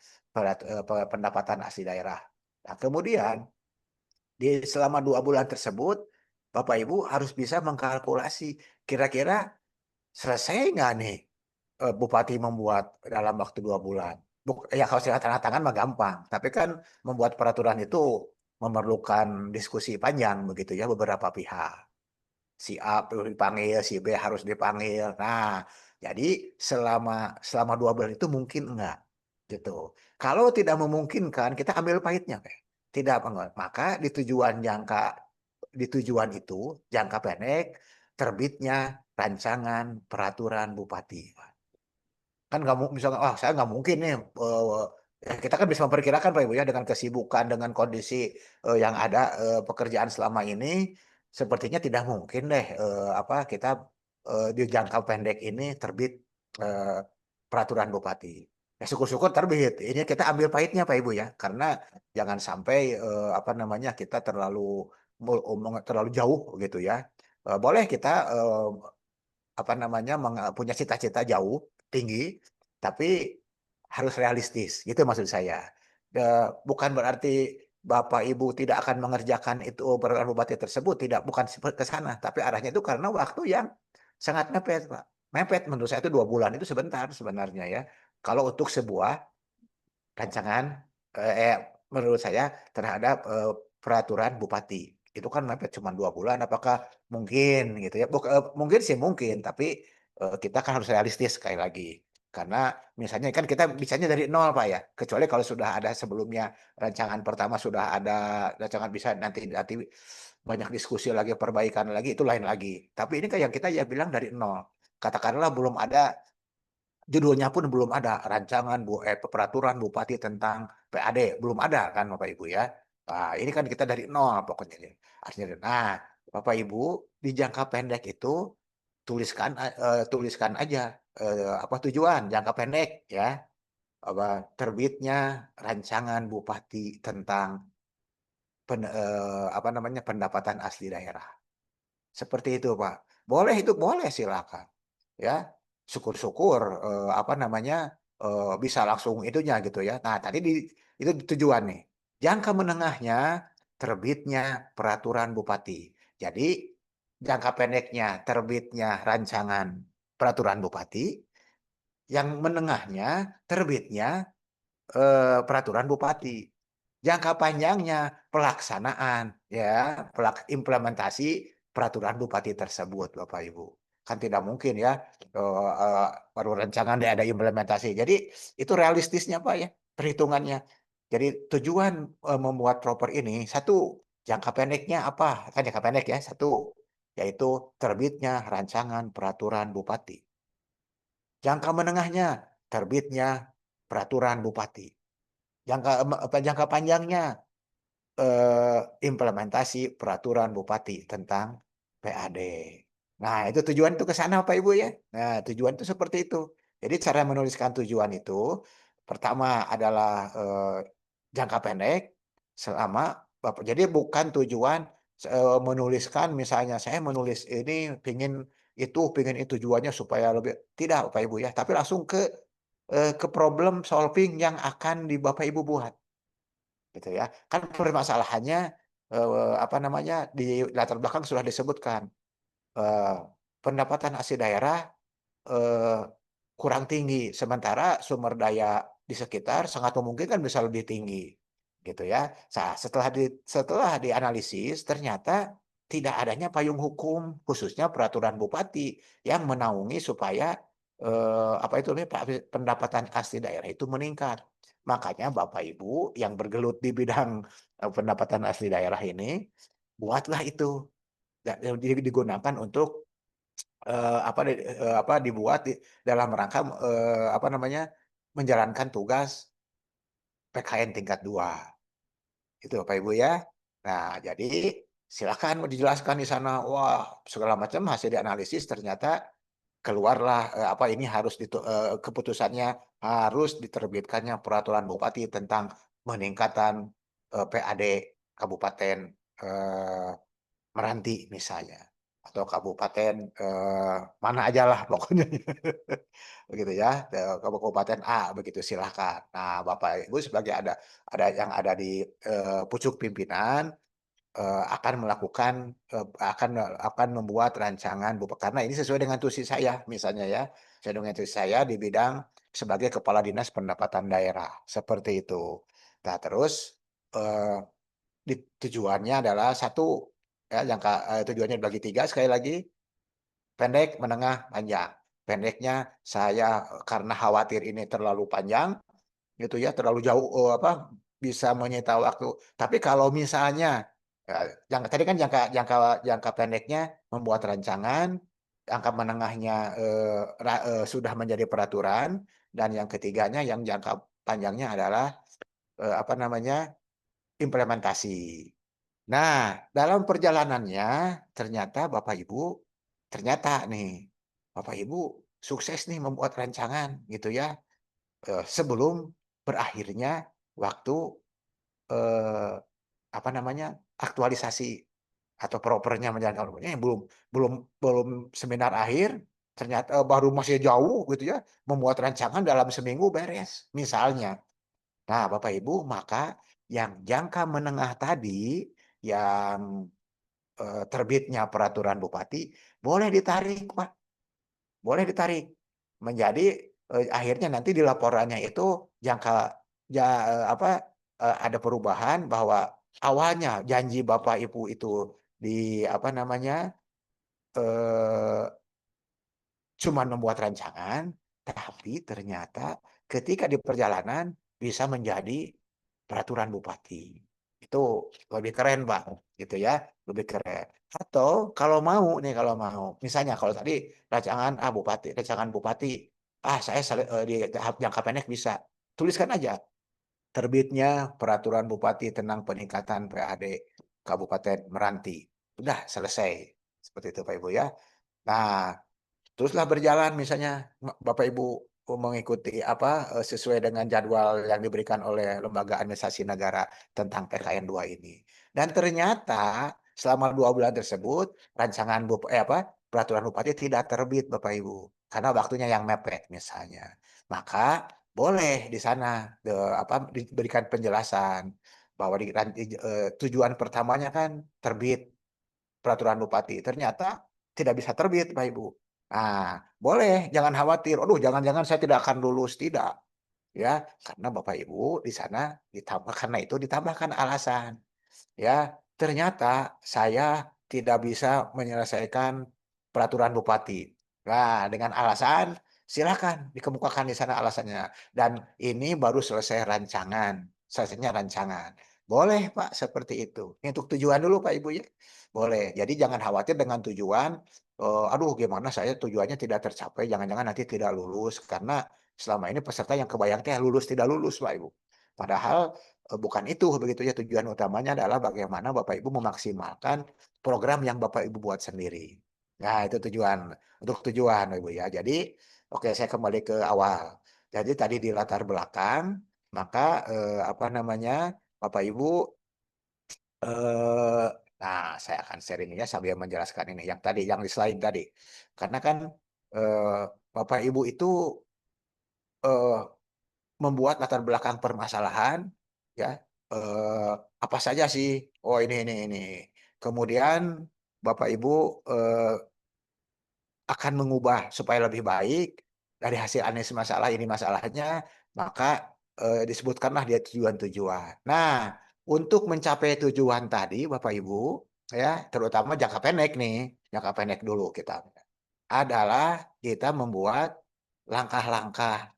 pendapatan asli daerah. Nah, kemudian selama 2 bulan tersebut Bapak Ibu harus bisa mengkalkulasi kira-kira selesai nggak nih Bupati membuat dalam waktu 2 bulan. Ya kalau sudah tanda tangan mah gampang, tapi kan membuat peraturan itu memerlukan diskusi panjang begitu ya beberapa pihak. Si A perlu dipanggil, si B harus dipanggil. Nah, jadi selama 2 bulan itu mungkin enggak gitu. Kalau tidak memungkinkan, kita ambil pahitnya, Pak. Tidak enggak. Maka di tujuan itu jangka pendek terbitnya rancangan peraturan bupati. Kan nggak misalnya, saya nggak mungkin nih. Kita kan bisa memperkirakan Pak Ibu ya dengan kesibukan, dengan kondisi yang ada pekerjaan selama ini, sepertinya tidak mungkin deh apa kita di jangka pendek ini terbit eh, peraturan bupati. Ya syukur-syukur terbit. Ini kita ambil pahitnya Pak Ibu ya, karena jangan sampai apa namanya kita terlalu jauh gitu ya. Boleh kita apa namanya punya cita-cita jauh tinggi, tapi harus realistis. Gitu maksud saya. Bukan berarti Bapak Ibu tidak akan mengerjakan itu peraturan bupati tersebut, tidak, bukan ke sana, tapi arahnya itu karena waktu yang sangat mepet, Pak. Mepet menurut saya itu 2 bulan itu sebentar sebenarnya ya. Kalau untuk sebuah rancangan eh, menurut saya terhadap peraturan bupati itu kan mepet cuma 2 bulan. Apakah mungkin gitu ya? Mungkin sih mungkin, tapi kita kan harus realistis sekali lagi. Karena misalnya kan kita bisanya dari nol Pak ya. Kecuali kalau sudah ada sebelumnya rancangan pertama sudah ada rancangan bisa nanti nanti banyak diskusi lagi perbaikan lagi itu lain lagi. Tapi ini kan yang kita ya bilang dari nol. Katakanlah belum ada judulnya pun belum ada rancangan peraturan bupati tentang PAD belum ada kan Bapak Ibu ya. Nah, ini kan kita dari nol pokoknya. Artinya, nah Bapak Ibu di jangka pendek itu tuliskan aja apa tujuan jangka pendek ya, apa terbitnya rancangan bupati tentang apa namanya pendapatan asli daerah. Seperti itu, Pak. Boleh itu boleh silakan. Ya. Syukur-syukur apa namanya bisa langsung itunya gitu ya. Nah, tadi itu tujuan nih. Jangka menengahnya terbitnya peraturan bupati. Jadi jangka pendeknya terbitnya rancangan peraturan bupati, yang menengahnya terbitnya peraturan bupati. Jangka panjangnya pelaksanaan ya, implementasi peraturan bupati tersebut Bapak Ibu. Kan tidak mungkin ya baru rancangan ada implementasi. Jadi itu realistisnya Pak ya, perhitungannya. Jadi tujuan membuat proper ini satu jangka pendeknya apa? Kan jangka pendek ya, satu yaitu terbitnya rancangan peraturan bupati. Jangka menengahnya terbitnya peraturan bupati. Jangka panjangnya implementasi peraturan bupati tentang PAD. Nah, itu tujuan itu ke sana Pak Ibu ya. Nah, tujuan itu seperti itu. Jadi cara menuliskan tujuan itu pertama adalah jangka pendek selama Bapak. Jadi bukan tujuan menuliskan misalnya saya menulis ini pingin itu tujuannya supaya lebih tidak Pak Ibu ya, tapi langsung ke problem solving yang akan di Bapak Ibu buat. Gitu ya. Kan permasalahannya apa namanya di latar belakang sudah disebutkan eh, pendapatan asli daerah eh, kurang tinggi, sementara sumber daya di sekitar sangat memungkinkan bisa lebih tinggi, gitu ya. Nah, setelah dianalisis ternyata tidak adanya payung hukum khususnya peraturan bupati yang menaungi supaya apa itu namanya pendapatan asli daerah itu meningkat. Makanya Bapak Ibu yang bergelut di bidang pendapatan asli daerah ini buatlah itu digunakan untuk apa dibuat dalam rangka apa namanya menjalankan tugas PKN tingkat 2. Itu Bapak Ibu ya. Nah, jadi silakan mau dijelaskan di sana. Wah, segala macam hasil dianalisis ternyata keluarlah apa ini harus keputusannya harus diterbitkannya peraturan bupati tentang meningkatan PAD Kabupaten eh, Meranti misalnya atau kabupaten mana aja lah pokoknya begitu ya kabupaten A begitu silahkan. Nah Bapak Ibu sebagai ada yang ada di pucuk pimpinan akan melakukan akan membuat rancangan karena ini sesuai dengan tusi saya misalnya ya, sesuai dengan tusi saya di bidang sebagai kepala dinas pendapatan daerah seperti itu. Nah terus tujuannya adalah satu ya tujuannya dibagi tiga sekali lagi, pendek, menengah, panjang. Pendeknya saya karena khawatir ini terlalu panjang gitu ya, terlalu jauh bisa menyita waktu. Tapi kalau misalnya yang tadi kan jangka pendeknya membuat rancangan, jangka menengahnya sudah menjadi peraturan, dan yang ketiganya yang jangka panjangnya adalah apa namanya implementasi. Nah, dalam perjalanannya ternyata Bapak Ibu ternyata nih Bapak Ibu sukses nih membuat rancangan gitu ya sebelum berakhirnya waktu eh, apa namanya aktualisasi atau propernya menjalankan belum belum belum seminar akhir ternyata baru masih jauh gitu ya membuat rancangan dalam seminggu beres misalnya. Nah, Bapak Ibu, maka yang jangka menengah tadi yang terbitnya peraturan bupati boleh ditarik, Pak. Boleh ditarik. Menjadi akhirnya nanti di laporannya itu ada perubahan bahwa awalnya janji Bapak Ibu itu di apa namanya eh, cuma membuat rancangan, tapi ternyata ketika di perjalanan bisa menjadi peraturan bupati. Itu lebih keren, Pak, gitu ya, lebih keren. Atau kalau mau nih, kalau mau, misalnya kalau tadi rancangan bupati, di tahap jangka pendek bisa tuliskan aja terbitnya peraturan bupati tentang peningkatan PAD Kabupaten Meranti. Sudah selesai. Seperti itu, Pak Ibu ya. Nah, teruslah berjalan misalnya Bapak Ibu mengikuti sesuai dengan jadwal yang diberikan oleh Lembaga Administrasi Negara tentang PKN 2 ini. Dan ternyata selama 2 bulan tersebut rancangan peraturan bupati tidak terbit Bapak Ibu karena waktunya yang mepet misalnya. Maka boleh di sana diberikan penjelasan bahwa tujuan pertamanya kan terbit peraturan bupati. Ternyata tidak bisa terbit, Pak Ibu. Nah, boleh, jangan khawatir. Aduh, jangan-jangan saya tidak akan lulus. Tidak. Ya, karena Bapak Ibu di sana karena itu ditambahkan alasan. Ya, ternyata saya tidak bisa menyelesaikan peraturan bupati. Nah, dengan alasan silakan dikemukakan di sana alasannya. Dan ini baru selesai rancangan. Selesainya rancangan. Boleh, Pak, seperti itu. Ini untuk tujuan dulu, Pak Ibu ya. Boleh. Jadi jangan khawatir dengan tujuan. Aduh, gimana saya tujuannya tidak tercapai. Jangan-jangan nanti tidak lulus. Karena selama ini peserta yang kebayang lulus tidak lulus, Pak Ibu. Padahal bukan itu begitu ya, tujuan utamanya adalah bagaimana Bapak Ibu memaksimalkan program yang Bapak Ibu buat sendiri. Nah, itu untuk tujuan Ibu ya. Jadi oke, saya kembali ke awal. Jadi tadi di latar belakang maka apa namanya Bapak Ibu eh nah, saya akan sharing ya sambil menjelaskan ini yang tadi yang di slide tadi. Karena kan eh, Bapak Ibu itu eh, membuat latar belakang permasalahan ya apa saja sih, oh ini kemudian Bapak Ibu eh, akan mengubah supaya lebih baik dari hasil analisis masalah ini masalahnya, maka disebutkanlah dia tujuan-tujuan. Nah, untuk mencapai tujuan tadi Bapak Ibu ya terutama jangka pendek nih, jangka pendek dulu kita adalah kita membuat langkah-langkah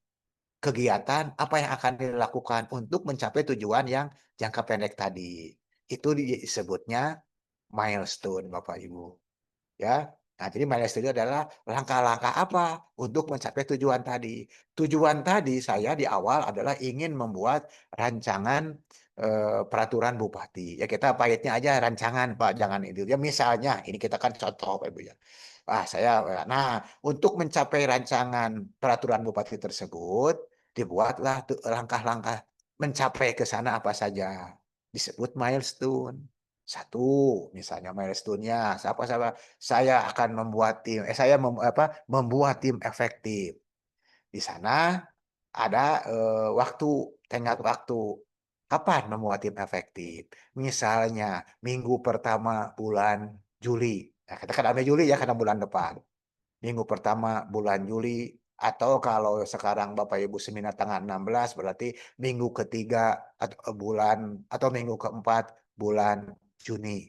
kegiatan apa yang akan dilakukan untuk mencapai tujuan yang jangka pendek tadi. Itu disebutnya milestone, Bapak Ibu. Ya. Nah, jadi milestone itu adalah langkah-langkah apa untuk mencapai tujuan tadi. Tujuan tadi saya di awal adalah ingin membuat rancangan peraturan bupati. Ya kita pahitnya aja rancangan, Pak, jangan itu. Ya misalnya, ini kita kan contoh, Pak Ibu ya. Nah, untuk mencapai rancangan peraturan bupati tersebut, dibuatlah langkah-langkah mencapai ke sana apa saja. Disebut milestone. Satu, misalnya milestone-nya, saya akan membuat tim, membuat tim efektif. Di sana ada tenggat waktu. Kapan membuat tim efektif? Misalnya minggu pertama bulan Juli. Nah, kita kan ambil Juli ya karena bulan depan. Minggu pertama bulan Juli, atau kalau sekarang Bapak Ibu seminar tanggal 16 berarti minggu ketiga atau bulan atau minggu keempat bulan Juni.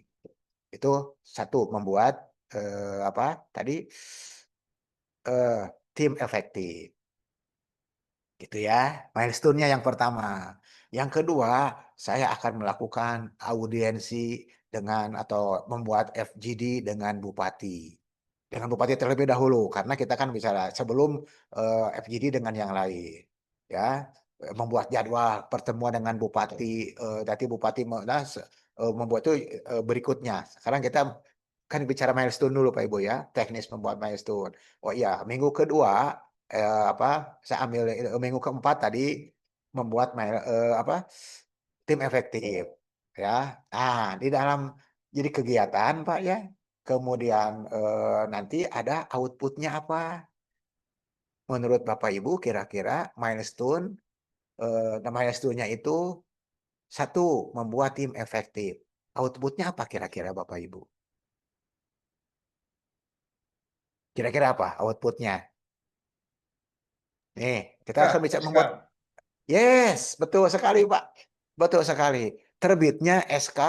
Itu satu, membuat apa tadi eh, tim efektif. Gitu ya, milestone-nya yang pertama. Yang kedua, saya akan melakukan audiensi dengan atau membuat FGD dengan bupati. Dengan bupati terlebih dahulu, karena kita kan bicara sebelum FGD dengan yang lain. Ya, membuat jadwal pertemuan dengan bupati, nanti bupati membuat itu berikutnya. Sekarang kita kan bicara milestone dulu Pak Ibu ya, teknis membuat milestone. Oh iya, minggu kedua apa saya ambil minggu keempat tadi membuat tim efektif ya. Nah, di dalam jadi kegiatan Pak ya. Kemudian nanti ada outputnya apa? Menurut Bapak Ibu kira-kira milestone milestone-nya itu satu, membuat tim efektif. Outputnya apa kira-kira Bapak Ibu? Kira-kira apa outputnya? Nih, kita akan bisa SK. membuat. Yes, betul sekali, Pak. Betul sekali. Terbitnya SK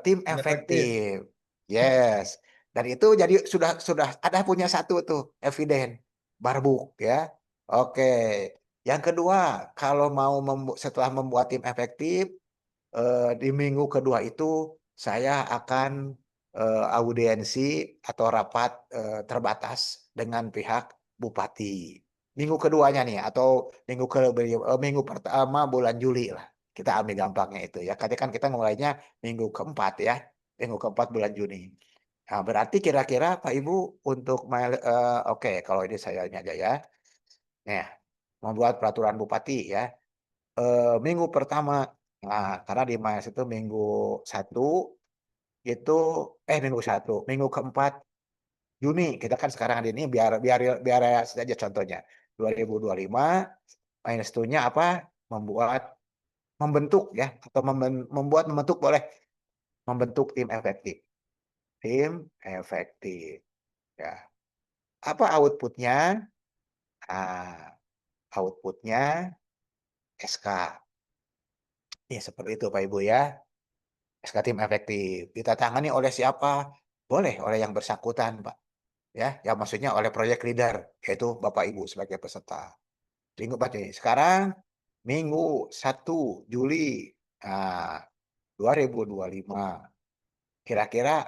tim Efektif. efektif. Yes. Dan itu jadi sudah ada punya satu tuh eviden barbuk ya. Oke. Yang kedua, kalau mau setelah membuat tim efektif di minggu kedua itu saya akan audiensi atau rapat terbatas dengan pihak bupati. Minggu keduanya nih atau minggu pertama bulan Juli lah. Kita ambil gampangnya itu ya. Karena kan kita mulainya minggu keempat ya. Minggu keempat bulan Juni. Nah, berarti kira-kira Pak Ibu untuk oke, kalau ini saya aja ya. Nah, membuat peraturan bupati ya. Minggu pertama, nah, karena di Mas itu minggu satu itu minggu satu, minggu keempat Juni kita kan sekarang ada ini biar biar biar saja contohnya 2025 milestone-nya apa? Membentuk ya atau membentuk boleh membentuk tim efektif. Tim efektif ya. Apa outputnya? Nah, outputnya SK. Ya seperti itu Pak Ibu ya. SK tim efektif ditandatangani oleh siapa? Boleh oleh yang bersangkutan, Pak. Ya, yang maksudnya oleh project leader, yaitu Bapak Ibu sebagai peserta. Minggu berarti sekarang Minggu 1 Juli nah, 2025. Kira-kira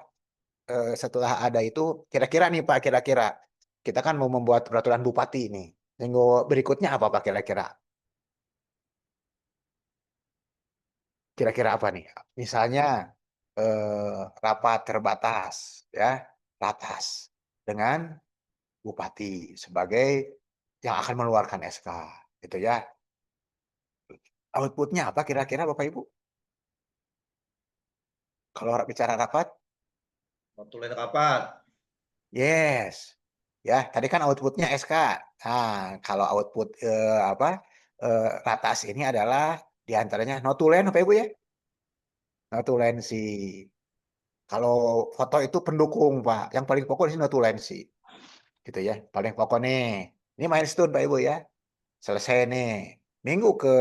setelah ada itu, kira-kira nih Pak, kira-kira kita kan mau membuat peraturan bupati nih. Minggu berikutnya apa Pak kira-kira? Kira-kira apa nih? Misalnya rapat terbatas ya, ratas dengan bupati sebagai yang akan mengeluarkan SK gitu ya. Outputnya apa kira-kira Bapak Ibu? Kalau bicara rapat, Notulen rapat. yes. Ya, tadi kan outputnya SK. Nah, kalau output ratas ini adalah diantaranya notulen Bapak Ibu ya. Notulensi. Kalau foto itu pendukung Pak. Yang paling pokok di sini notulensi. Gitu ya. Paling pokok nih. Ini milestone Pak Ibu ya. Selesai nih. Minggu ke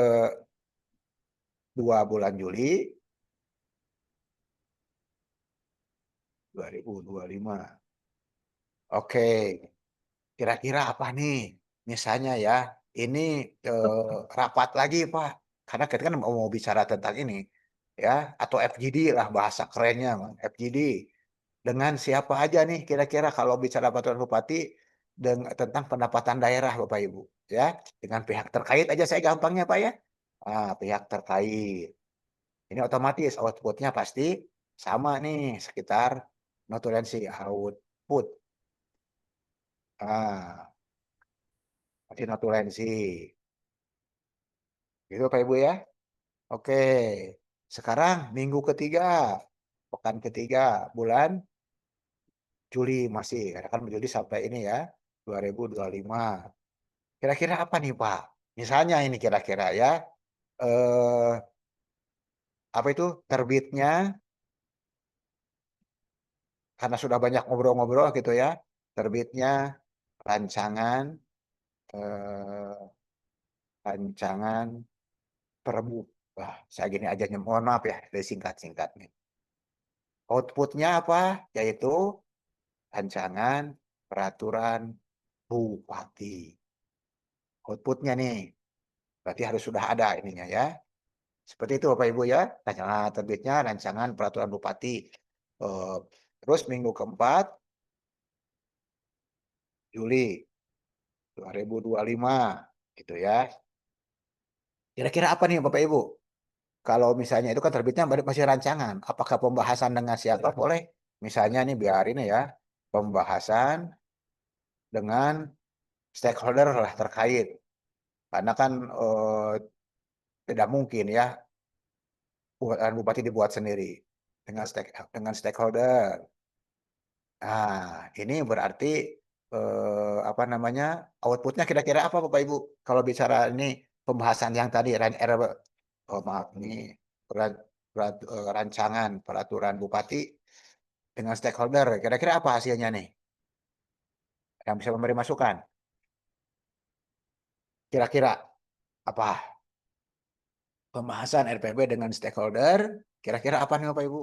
2 bulan Juli 2025. Oke, kira-kira apa nih? Misalnya ya, ini rapat lagi Pak. Karena kita kan mau bicara tentang ini. Ya, atau FGD lah bahasa kerennya. FGD. Dengan siapa aja nih kira-kira kalau bicara peraturan bupati tentang pendapatan daerah Bapak Ibu. Ya, dengan pihak terkait aja saya gampangnya Pak ya. Pihak terkait. Ini otomatis outputnya pasti sama nih sekitar notulensi output. Pasti notulensi. Gitu Pak Ibu ya. Oke. Sekarang minggu ketiga, pekan ketiga bulan Juli masih. Karena kan Juli sampai ini ya 2025. Kira-kira apa nih Pak? Misalnya ini kira-kira ya. eh, apa itu terbitnya, karena sudah banyak ngobrol-ngobrol gitu ya, terbitnya rancangan eh, rancangan perbu. Wah, saya gini aja, mohon maaf ya, dari singkat-singkat nih. Outputnya apa? Yaitu rancangan peraturan bupati. Outputnya nih, berarti harus sudah ada ininya ya. Seperti itu Bapak Ibu ya. Rancangan terbitnya rancangan peraturan bupati. Eh, Terus minggu keempat, Juli 2025, gitu ya. Kira-kira apa nih Bapak Ibu? Kalau misalnya itu kan terbitnya masih rancangan. Apakah pembahasan dengan siapa? Boleh. Misalnya nih biar ini ya, pembahasan dengan stakeholder lah terkait. Karena kan tidak mungkin ya bupati dibuat sendiri dengan stakeholder. Nah, ini berarti apa namanya, outputnya kira-kira apa Bapak Ibu? Kalau bicara ini pembahasan yang tadi oh maaf ini rancangan peraturan bupati dengan stakeholder, kira-kira apa hasilnya nih? Yang bisa memberi masukan? Kira-kira apa? Pembahasan RPB dengan stakeholder, kira-kira apa nih Bapak Ibu?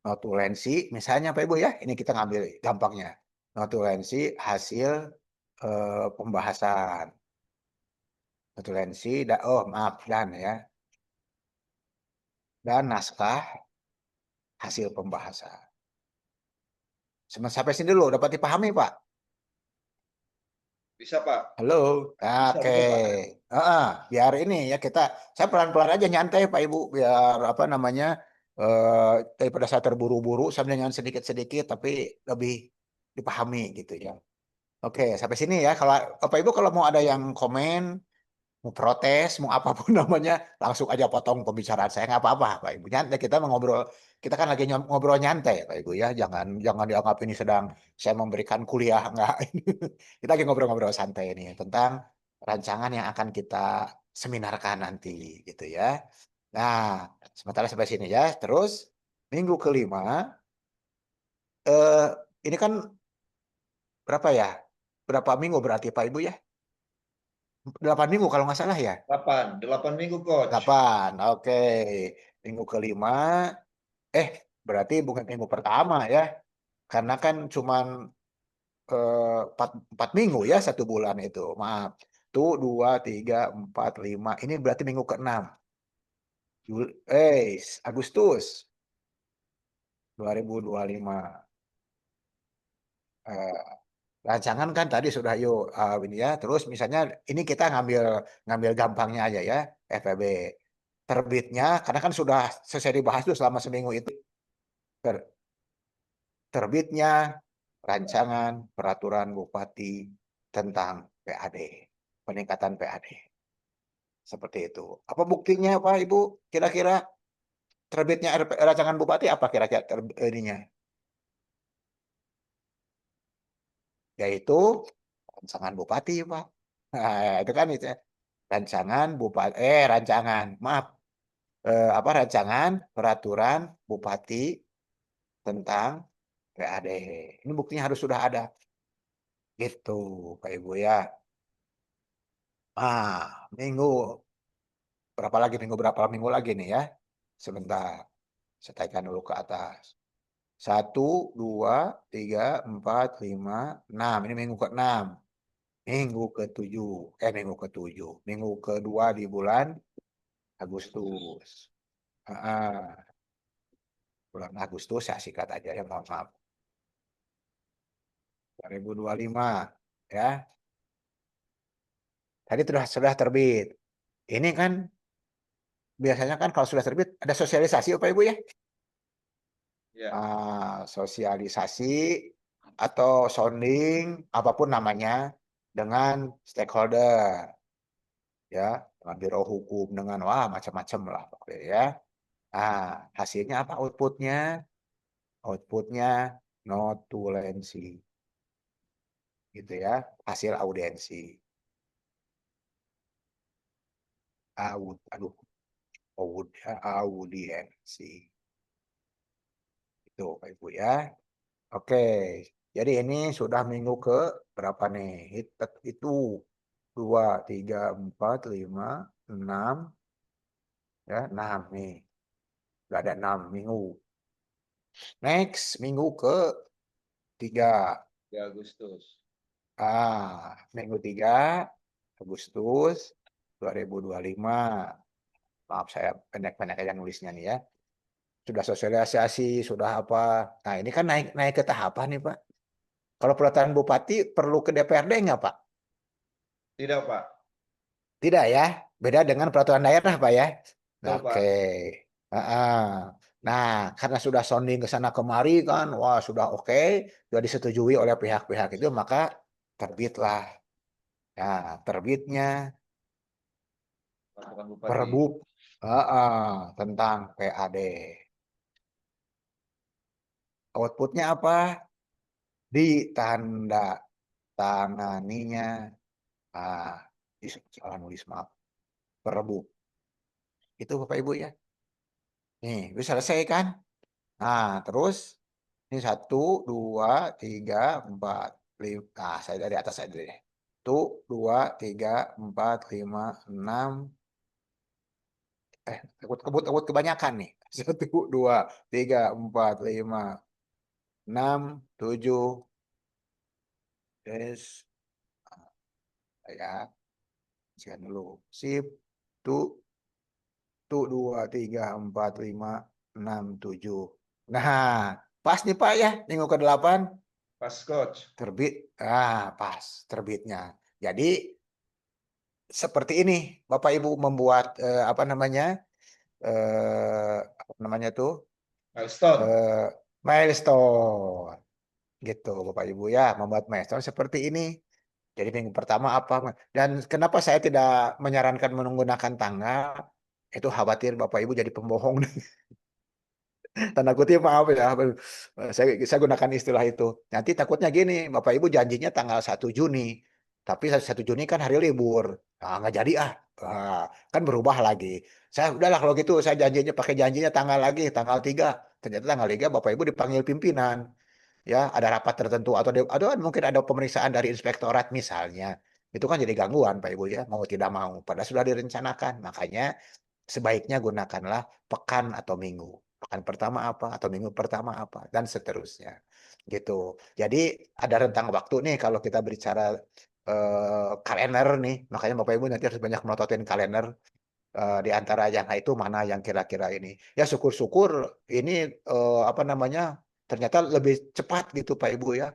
Notulensi, misalnya Pak Ibu ya, ini kita ngambil gampangnya. Notulensi hasil pembahasan. Notulensi, oh maaf, dan ya. Dan naskah hasil pembahasan. Sampai sini dulu, dapat dipahami Pak? Bisa Pak? Halo, Bisa, oke. bisa Pak. Biar ini ya saya pelan-pelan aja nyantai Pak Ibu, biar apa namanya, daripada saya terburu-buru, sambil dengan sedikit-sedikit, tapi lebih dipahami gitu ya. Oke, sampai sini ya. Kalau Bapak Ibu kalau mau ada yang komen, mau protes, mau apapun namanya, langsung aja potong pembicaraan saya, nggak apa-apa, Pak Ibu. Nyantai, kita mau ngobrol, kita kan lagi ngobrol nyantai, Pak Ibu ya. Jangan jangan dianggap ini sedang saya memberikan kuliah, nggak. Kita lagi ngobrol-ngobrol santai ini tentang rancangan yang akan kita seminarkan nanti, gitu ya. Nah, sementara sampai sini ya. Terus minggu kelima, eh, ini kan berapa ya? Berapa minggu berarti Pak Ibu ya? 8 minggu kalau nggak salah ya. 8 minggu Coach. 8, oke. Minggu kelima, eh berarti bukan minggu pertama ya. Karena kan cuman 4 minggu ya 1 bulan itu. Maaf. Tuh 2, 3, 4, 5. Ini berarti minggu ke-6. Agustus 2025. Eh, Rancangan kan tadi sudah yuk ini ya. Terus misalnya ini kita ngambil ngambil gampangnya aja ya, FEB. Terbitnya karena kan sudah selesai dibahas tuh selama seminggu itu. Terbitnya rancangan peraturan bupati tentang PAD, peningkatan PAD. Seperti itu. Apa buktinya Pak Ibu? Kira-kira terbitnya rancangan bupati apa kira-kira ininya? Yaitu rancangan bupati Pak. Nah, itu kan itu ya. Rancangan bupati, rancangan, maaf, apa rancangan peraturan bupati tentang PAD. Ini buktinya harus sudah ada. Gitu, Pak Ibu ya. Minggu berapa minggu lagi nih ya? Sebentar, saya tekan dulu ke atas. 1, 2, 3, 4, 5, 6. Ini minggu ke-6. Minggu ke-7. Minggu kedua di bulan Agustus. Bulan Agustus saya sikat aja ya, mohon maaf. 2025 ya. Tadi sudah terbit. Ini kan biasanya kan kalau sudah terbit ada sosialisasi Bapak Ibu ya. Ya. Sosialisasi atau sounding apapun namanya dengan stakeholder ya, dengan biro hukum, dengan macam-macam lah pokoknya ya. Hasilnya apa outputnya? Outputnya notulensi gitu ya, hasil audiensi. audiensi. Itu Pak Ibu ya. Oke, jadi ini sudah minggu ke berapa nih? Itu 2, 3, 4, 5, 6, ya 6 nih. Udah ada 6 minggu. Next, minggu ke 3. 3 Agustus. Minggu 3 Agustus 2025. Maaf saya pendek-pendek aja nulisnya nih ya. Sudah sosialisasi, sudah apa. Nah ini kan naik ke tahapan nih Pak. Kalau peraturan Bupati perlu ke DPRD nggak Pak? Tidak, Pak. Tidak ya. Beda dengan peraturan daerah Pak ya. Betul, Pak. Oke. Nah, karena sudah sounding ke sana kemari kan, wah sudah oke, sudah disetujui oleh pihak-pihak itu, maka terbitlah. Ya, terbitnya Peraturan Bupati. Perbup tentang PAD. Outputnya apa? Ditanda tanganinya. Salah nulis maaf. Perbup. Itu Bapak Ibu ya. Nih, bisa selesai kan? Nah, terus ini 1, 2, 3, 4, 5. Nah, saya dari atas aja deh. 1, 2, 3, 4, 5, 6. Takut kebanyakan nih. 1, 2, 3, 4, 5, 6, 7. Yes. Ya, sekian dulu. Sip. Tuh, 2, 3, 4, 5, 6, 7. Nah, pas nih Pak ya, minggu ke-8 Pas, Coach. terbit. Pas terbitnya. Jadi seperti ini, Bapak Ibu membuat apa namanya tuh Milestone. milestone, gitu Bapak Ibu ya, membuat milestone seperti ini. Jadi minggu pertama apa? Dan kenapa saya tidak menyarankan menggunakan tanggal? Itu khawatir Bapak Ibu jadi pembohong. Tanda kutip maaf ya, saya gunakan istilah itu. Nanti takutnya gini, Bapak Ibu janjinya tanggal 1 Juni, tapi 1 Juni kan hari libur. Nggak jadi kan berubah lagi. Saya udahlah kalau gitu, saya janjinya pakai janjinya tanggal lagi, tanggal 3. Ternyata tanggal 3 Bapak Ibu dipanggil pimpinan. Ya, ada rapat tertentu atau mungkin ada pemeriksaan dari inspektorat misalnya. Itu kan jadi gangguan Pak Ibu ya, mau tidak mau. Padahal sudah direncanakan. Makanya sebaiknya gunakanlah pekan atau minggu. Pekan pertama apa atau minggu pertama apa dan seterusnya. Gitu. Jadi ada rentang waktu nih kalau kita berbicara kalender nih. Makanya Bapak Ibu nanti harus banyak melototin kalender di antara yang itu mana yang kira-kira ini. Ya syukur-syukur ini apa namanya ternyata lebih cepat gitu Pak Ibu ya.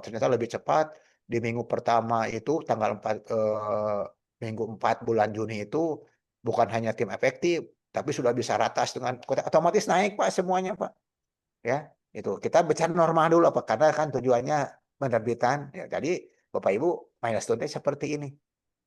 Ternyata lebih cepat di minggu pertama itu tanggal 4 minggu 4 bulan Juni itu bukan hanya tim efektif tapi sudah bisa ratas dengan otomatis naik Pak semuanya Pak. Ya, itu kita bicara normal dulu Pak karena kan tujuannya menerbitkan ya. Jadi Bapak Ibu milestone seperti ini.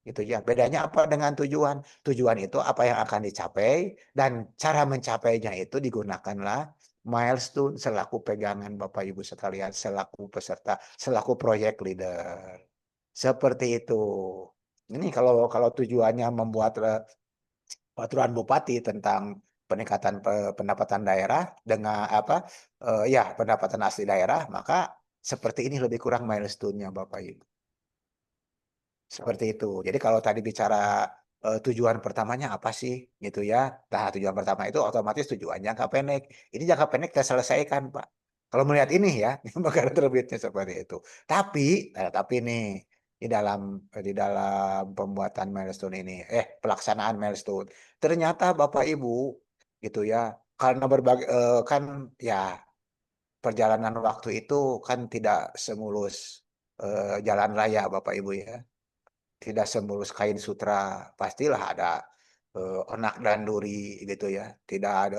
Itu ya. Bedanya apa dengan tujuan? Tujuan itu apa yang akan dicapai dan cara mencapainya itu digunakanlah milestone selaku pegangan Bapak Ibu sekalian, selaku peserta, selaku project leader. Seperti itu. Ini kalau tujuannya membuat peraturan Bupati tentang peningkatan pendapatan daerah dengan apa ya pendapatan asli daerah, maka seperti ini lebih kurang milestone-nya Bapak Ibu. Seperti itu. Jadi kalau tadi bicara tujuan pertamanya apa sih gitu ya. Nah, tujuan pertama itu otomatis tujuan jangka pendek. Ini jangka pendek kita selesaikan, Pak. Kalau melihat ini ya, makanya terbitnya seperti itu. Tapi nih di dalam pembuatan milestone ini, pelaksanaan milestone, ternyata Bapak Ibu gitu ya, karena berbagai kan ya perjalanan waktu itu kan tidak semulus jalan raya Bapak Ibu ya. Tidak semulus kain sutra, pastilah ada onak dan duri gitu ya. Tidak ada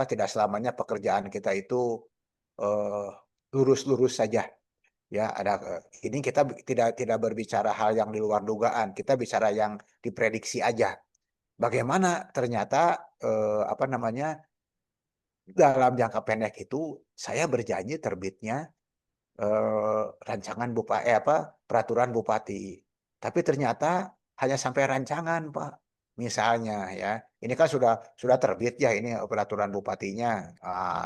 tidak selamanya pekerjaan kita itu eh, lurus-lurus saja. Ya, ini kita tidak berbicara hal yang di luar dugaan, kita bicara yang diprediksi aja. Bagaimana ternyata apa namanya dalam jangka pendek itu saya berjanji terbitnya rancangan peraturan bupati. Tapi ternyata hanya sampai rancangan, Pak. misalnya ya, ini kan sudah terbit ya ini peraturan bupatinya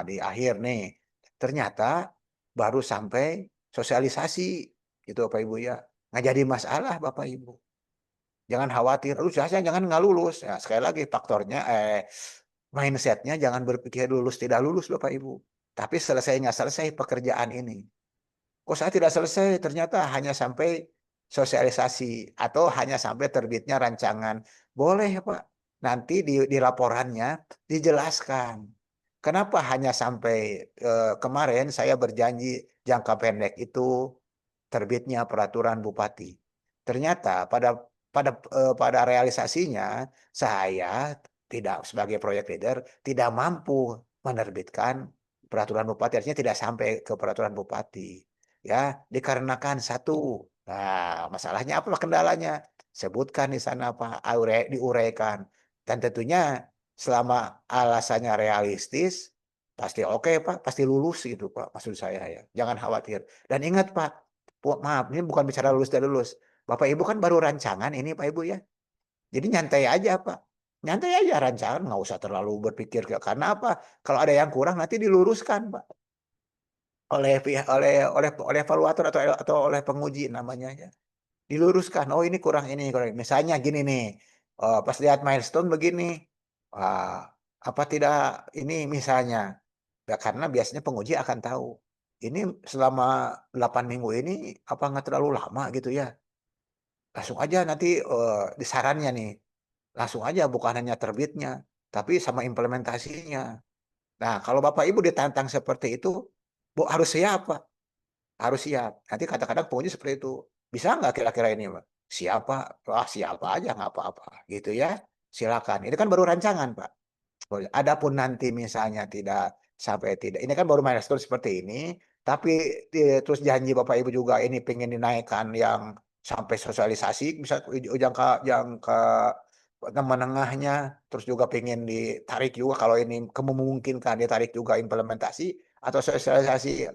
di akhir nih. Ternyata baru sampai sosialisasi gitu Bapak Ibu ya. Nggak jadi masalah Bapak Ibu. Jangan khawatir, lu saya jangan nggak lulus. Ya, sekali lagi faktornya mindsetnya jangan berpikir lulus tidak lulus Bapak Ibu. Tapi selesai nggak selesai pekerjaan ini. Kok saya tidak selesai? Ternyata hanya sampai sosialisasi atau hanya sampai terbitnya rancangan. Boleh Pak. Nanti di laporannya dijelaskan. Kenapa hanya sampai kemarin saya berjanji jangka pendek itu terbitnya peraturan bupati. Ternyata pada realisasinya saya tidak sebagai proyek leader tidak mampu menerbitkan peraturan bupati, artinya tidak sampai ke peraturan bupati. Ya, dikarenakan satu. Nah, masalahnya apa kendalanya? Sebutkan di sana Pak, diuraikan. Dan tentunya selama alasannya realistis, pasti oke Pak, pasti lulus gitu Pak, maksud saya ya. Jangan khawatir. Dan ingat Pak, maaf, ini bukan bicara lulus dan lulus. Bapak Ibu kan baru rancangan ini Pak Ibu ya. Jadi nyantai aja Pak. Nyantai aja rancangan, nggak usah terlalu berpikir. Karena apa? Kalau ada yang kurang nanti diluruskan Pak. Oleh pihak oleh evaluator atau oleh penguji namanya ya. Diluruskan. Oh ini kurang ini. Kurang. Misalnya gini nih. Pas lihat milestone begini. Wah, apa tidak ini misalnya. Ya, karena biasanya penguji akan tahu. Ini selama 8 minggu ini apa nggak terlalu lama gitu ya. Langsung aja nanti disarannya nih. Langsung aja bukan hanya terbitnya. Tapi sama implementasinya. Nah kalau Bapak Ibu ditantang seperti itu. Harus siap Pak. Harus siap. Nanti kadang-kadang penguji seperti itu. Bisa nggak kira-kira ini Pak? Siapa? Wah siapa aja nggak apa-apa. Gitu ya. Silakan. Ini kan baru rancangan Pak. Adapun nanti misalnya tidak sampai tidak, ini kan baru milestone seperti ini, tapi terus janji Bapak Ibu juga ini pengen dinaikkan yang sampai sosialisasi, bisa jangka jangka menengahnya, terus juga pengen ditarik juga kalau ini memungkinkan ditarik juga implementasi atau sosialisasi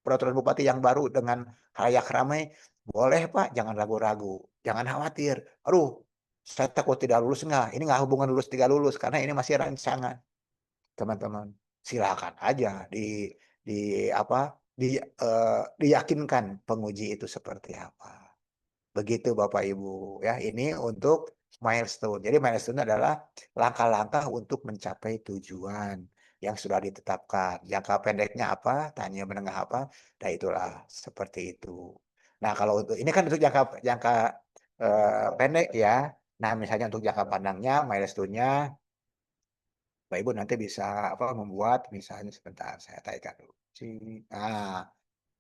peraturan bupati yang baru dengan halayak ramai, boleh Pak, jangan ragu-ragu, jangan khawatir. Aduh, saya takut tidak lulus enggak. Ini enggak hubungan lulus tidak lulus karena ini masih rancangan. Teman-teman, silakan aja di apa? Diyakinkan penguji itu seperti apa. Begitu Bapak Ibu ya. Ini untuk milestone. Jadi milestone adalah langkah-langkah untuk mencapai tujuan yang sudah ditetapkan. Jangka pendeknya apa? Tanya menengah apa? Nah itulah seperti itu. Nah kalau untuk ini kan untuk jangka jangka pendek ya. Nah misalnya untuk jangka panjangnya, milestone-nya, Bapak Ibu nanti bisa apa membuat misalnya sebentar saya tayangkan dulu. Nah,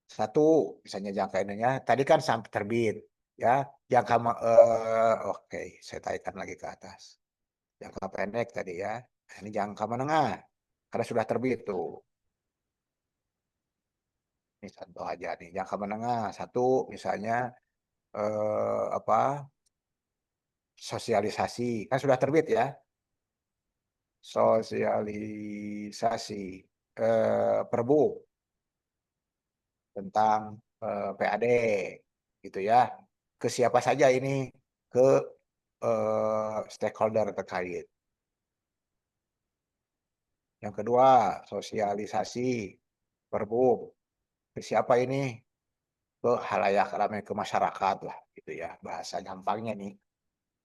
satu misalnya jangka ininya tadi kan sampai terbit ya jangka oke saya tayangkan lagi ke atas. Jangka pendek tadi ya. Nah, ini jangka menengah karena sudah terbit tuh. Ini contoh aja nih jangka menengah satu misalnya apa sosialisasi kan sudah terbit ya. Sosialisasi Perbu tentang PAD gitu ya. Ke siapa saja ini? Ke stakeholder terkait. Yang kedua, sosialisasi Perbu. Ke siapa ini? Ke halayak ramai, ke masyarakat lah gitu ya. Bahasa gampangnya nih.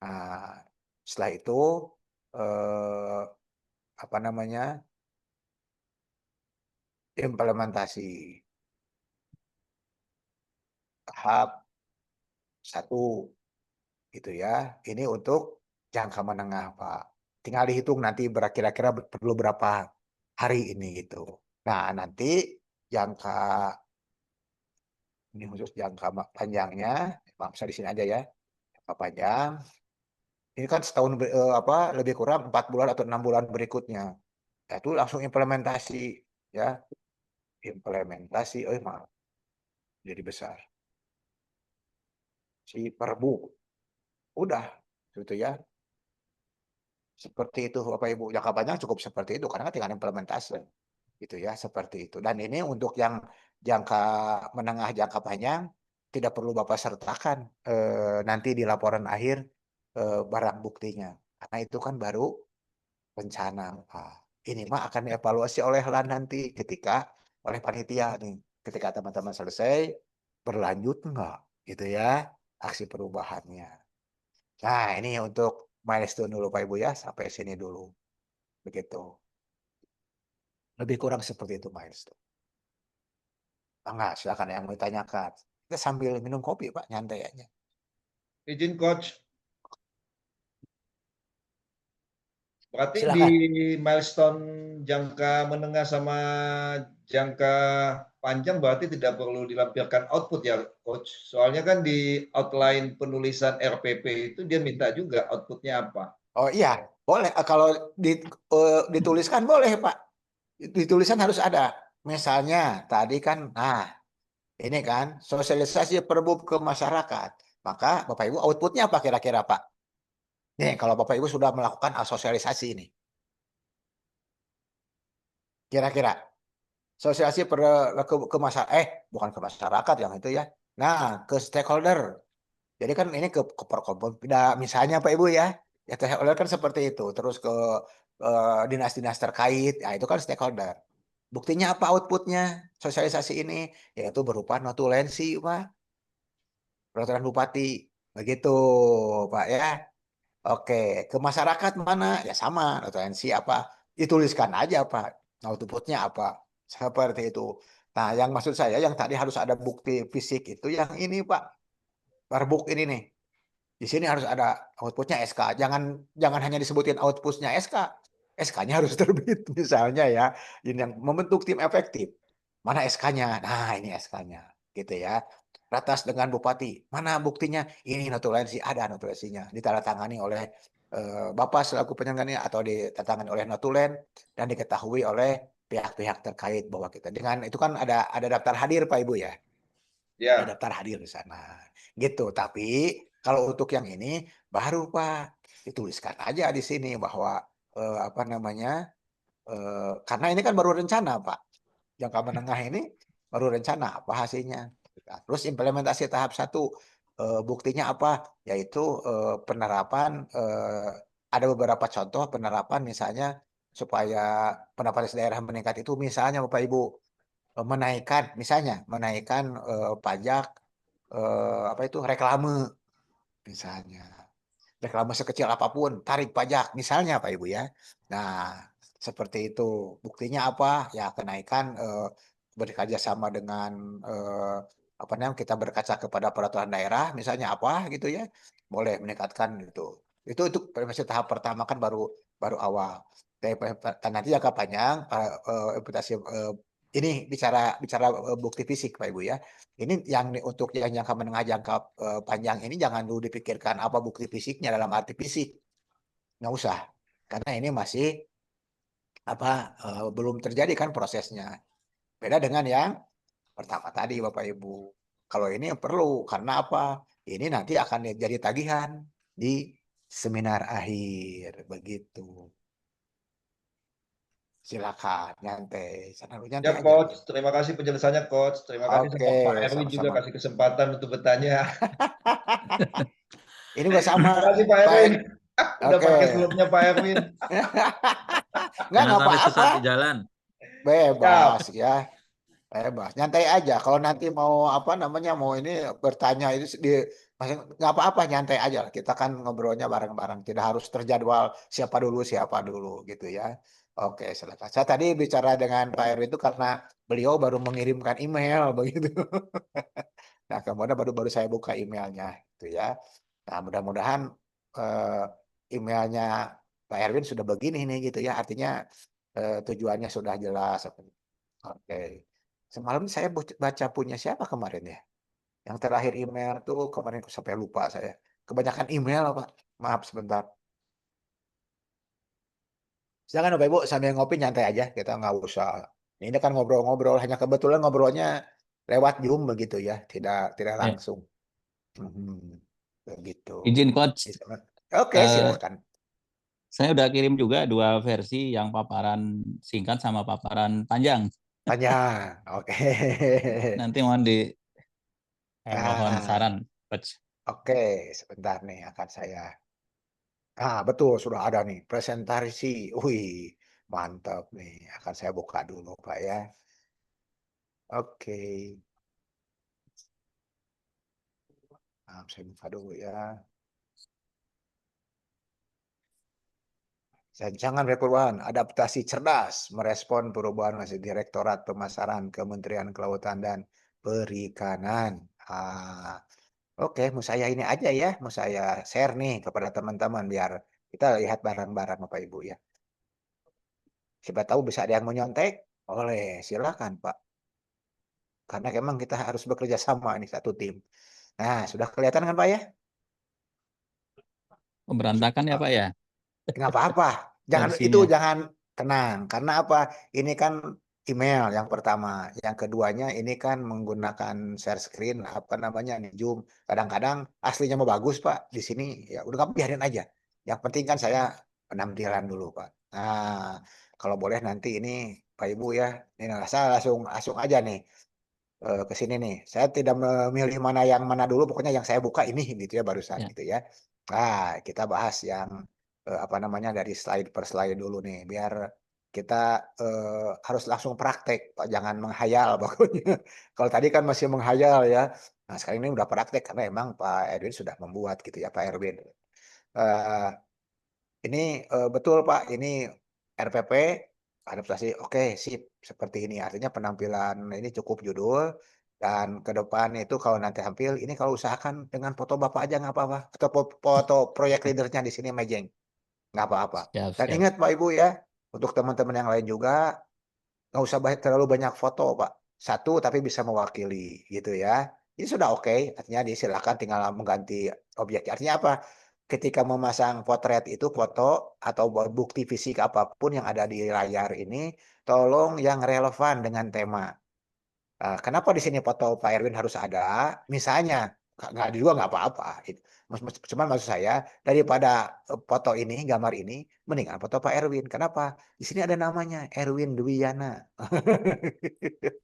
Nah, setelah itu apa namanya? Implementasi tahap 1 gitu ya. Ini untuk jangka menengah, Pak. Tinggal dihitung nanti kira-kira perlu berapa hari ini gitu. Nah, nanti jangka ini khusus jangka panjangnya, Bang, bisa di sini aja ya. Jangka panjang. Ini kan setahun apa lebih kurang 4 bulan atau 6 bulan berikutnya. Nah, itu langsung implementasi ya. Implementasi, oh maaf. Jadi besar. Si Perbu. Udah, gitu ya. Seperti itu Bapak Ibu. Jangka panjang cukup seperti itu karena tinggal implementasi. Gitu ya, seperti itu. Dan ini untuk yang jangka menengah, jangka panjang tidak perlu Bapak sertakan nanti di laporan akhir barang buktinya. Karena itu kan baru rencana. Ini mah akan dievaluasi oleh LAN nanti ketika oleh panitia nih. Ketika teman-teman selesai, berlanjut enggak gitu ya aksi perubahannya. Nah, ini untuk milestone dulu Pak Ibu ya, sampai sini dulu. Begitu. Lebih kurang seperti itu milestone. Enggak, silakan yang mau ditanyakan. Kita sambil minum kopi Pak, nyantai aja. Izin coach. Berarti di Silakan. milestone jangka menengah sama jangka panjang berarti tidak perlu dilampirkan output ya coach. Soalnya kan di outline penulisan RPP itu dia minta juga outputnya apa. Oh iya, boleh. Kalau dituliskan boleh Pak. Dituliskan harus ada. Misalnya tadi kan, nah ini kan sosialisasi perbub ke masyarakat. Maka Bapak Ibu outputnya apa kira-kira Pak? Nih kalau Bapak Ibu sudah melakukan sosialisasi ini. Kira-kira sosialisasi ke masyarakat, bukan ke masyarakat yang itu ya. Nah, ke stakeholder. Jadi kan ini ke Perkompolda misalnya Pak Ibu ya. Ya stakeholder kan seperti itu. Terus ke dinas-dinas terkait, ya itu kan stakeholder. Buktinya apa outputnya sosialisasi ini? Yaitu berupa notulensi Pak. Peraturan Bupati. Begitu Pak ya. Oke, ke masyarakat mana? Ya sama, notulensi apa? Dituliskan aja Pak. Outputnya apa? Seperti itu. Nah, yang maksud saya yang tadi harus ada bukti fisik itu yang ini Pak. Perbuk ini nih. Di sini harus ada outputnya SK. Jangan hanya disebutin outputnya SK. SK-nya harus terbit misalnya ya. Ini yang membentuk tim efektif. Mana SK-nya? Nah, ini SK-nya. Gitu ya. Ratas dengan Bupati. Mana buktinya? Ini notulensi. Ada notulensinya. Ditandatangani oleh Bapak selaku penyelenggara atau ditandatangani oleh notulen dan diketahui oleh pihak-pihak terkait bahwa kita dengan itu kan ada daftar hadir Pak Ibu ya. Ada Ya, daftar hadir di sana. Gitu. Tapi kalau untuk yang ini baru Pak dituliskan aja di sini bahwa apa namanya? Karena ini kan baru rencana Pak. Jangka menengah ini baru rencana apa hasilnya. Terus implementasi tahap 1 buktinya apa? Yaitu penerapan ada beberapa contoh penerapan misalnya supaya pendapatan daerah meningkat itu misalnya Bapak Ibu menaikkan pajak apa itu reklame misalnya. Reklame sekecil apapun, tarik pajak misalnya Pak Ibu ya. Nah, seperti itu. Buktinya apa? Ya kenaikan bekerja sama dengan apa namanya kita berkaca kepada peraturan daerah misalnya apa gitu ya. Boleh meningkatkan itu. Itu masih tahap pertama kan baru baru awal. Nanti jangka panjang implementasi ini bicara bicara bukti fisik Pak Ibu ya. Ini yang untuk yang jangka menengah jangka panjang ini jangan dulu dipikirkan apa bukti fisiknya dalam arti fisik. Nggak usah. Karena ini masih apa belum terjadi kan prosesnya. Beda dengan yang pertama tadi Bapak Ibu. Kalau ini yang perlu karena apa? Ini nanti akan jadi tagihan di seminar akhir begitu. Silakan nyantai. Sana lu nyantai ya aja. coach. Terima kasih penjelasannya coach. Terima kasih Oke, sama Pak Erwin juga sama-sama. kasih kesempatan untuk bertanya. Ini juga sama Terima kasih Pak Pak. Erwin. Udah Oke. pakai slotnya Pak Erwin. Jangan Nggak sampai apa-apa. sesat di jalan. Bebas Siap. ya. Bebas. Nyantai aja. Kalau nanti mau apa namanya mau ini bertanya itu nggak apa-apa nyantai aja. Kita kan ngobrolnya bareng-bareng. Tidak harus terjadwal siapa dulu gitu ya. Oke, silakan. Saya tadi bicara dengan Pak Erwin itu karena beliau baru mengirimkan email begitu. Nah, kemudian baru saya buka emailnya gitu ya. Nah, mudah-mudahan eh, emailnya Pak Erwin sudah begini nih gitu ya. Artinya tujuannya sudah jelas. Oke. Semalam saya baca punya siapa kemarin ya? Yang terakhir email tuh kemarin sampai lupa saya. Kebanyakan email Pak. Maaf sebentar. Silakan Bapak Ibu sambil ngopi nyantai aja. Kita nggak usah. Ini kan ngobrol-ngobrol. Hanya kebetulan ngobrolnya lewat Zoom begitu ya. Tidak Ya. langsung. Mhm. Begitu. Izin coach, Oke, eh, silakan. saya udah kirim juga 2 versi yang paparan singkat sama paparan panjang. Panjang. Oke. Nanti mohon Nah, saran coach. oke. Sebentar nih akan saya Betul, sudah ada nih presentasi. Wih, mantap nih. Akan saya buka dulu, Pak ya. Oke. Saya buka dulu ya. Rancangan perubahan adaptasi cerdas merespon perubahan masih Direktorat Pemasaran Kementerian Kelautan dan Perikanan. Oke, mau saya ini aja ya, mau saya share nih kepada teman-teman biar kita lihat bareng-bareng Bapak Ibu ya. Siapa tahu bisa ada yang mau nyontek, boleh, silakan Pak. Karena memang kita harus bekerja sama ini satu tim. Nah, sudah kelihatan kan Pak ya? Berantakan ya Pak ya Nggak apa-apa. versinya. Jangan tenang. Karena apa? Ini kan email yang pertama. Yang keduanya ini kan menggunakan share screen, apa namanya nih, Zoom. Kadang-kadang aslinya mau bagus Pak. Di sini ya udah kamu biarin aja. Yang penting kan saya penampilan dulu Pak. Nah, kalau boleh nanti ini Pak Ibu ya, ini saya langsung aja nih ke sini nih. Saya tidak memilih mana yang mana dulu, pokoknya yang saya buka ini gitu ya barusan Ya. gitu ya. Nah, kita bahas yang apa namanya dari slide per slide dulu nih, biar kita harus langsung praktek, Pak. Jangan menghayal pokoknya. Kalau tadi kan masih menghayal ya. Nah, sekarang ini udah praktek karena emang Pak Edwin sudah membuat gitu ya, Pak Erwin. Eh, ini betul Pak, ini RPP adaptasi. Oke, sip. Seperti ini. Artinya penampilan ini cukup judul dan ke depan itu kalau nanti tampil ini kalau usahakan dengan foto Bapak aja nggak apa-apa. Atau foto proyek leadernya di sini Mejeng. Nggak apa-apa. Siap, Dan siap. ingat Pak Ibu ya, untuk teman-teman yang lain juga nggak usah terlalu banyak foto Pak. Satu tapi bisa mewakili gitu ya. Ini sudah oke. Artinya disilakan tinggal mengganti objek. Artinya apa? Ketika memasang potret itu foto atau bukti fisik apapun yang ada di layar ini, tolong yang relevan dengan tema. Kenapa di sini foto Pak Erwin harus ada? Misalnya, nggak ada juga nggak apa-apa. Cuman maksud saya, daripada foto ini, gambar ini, mendingan foto Pak Erwin. Kenapa? Di sini ada namanya, Erwin Dwiyana.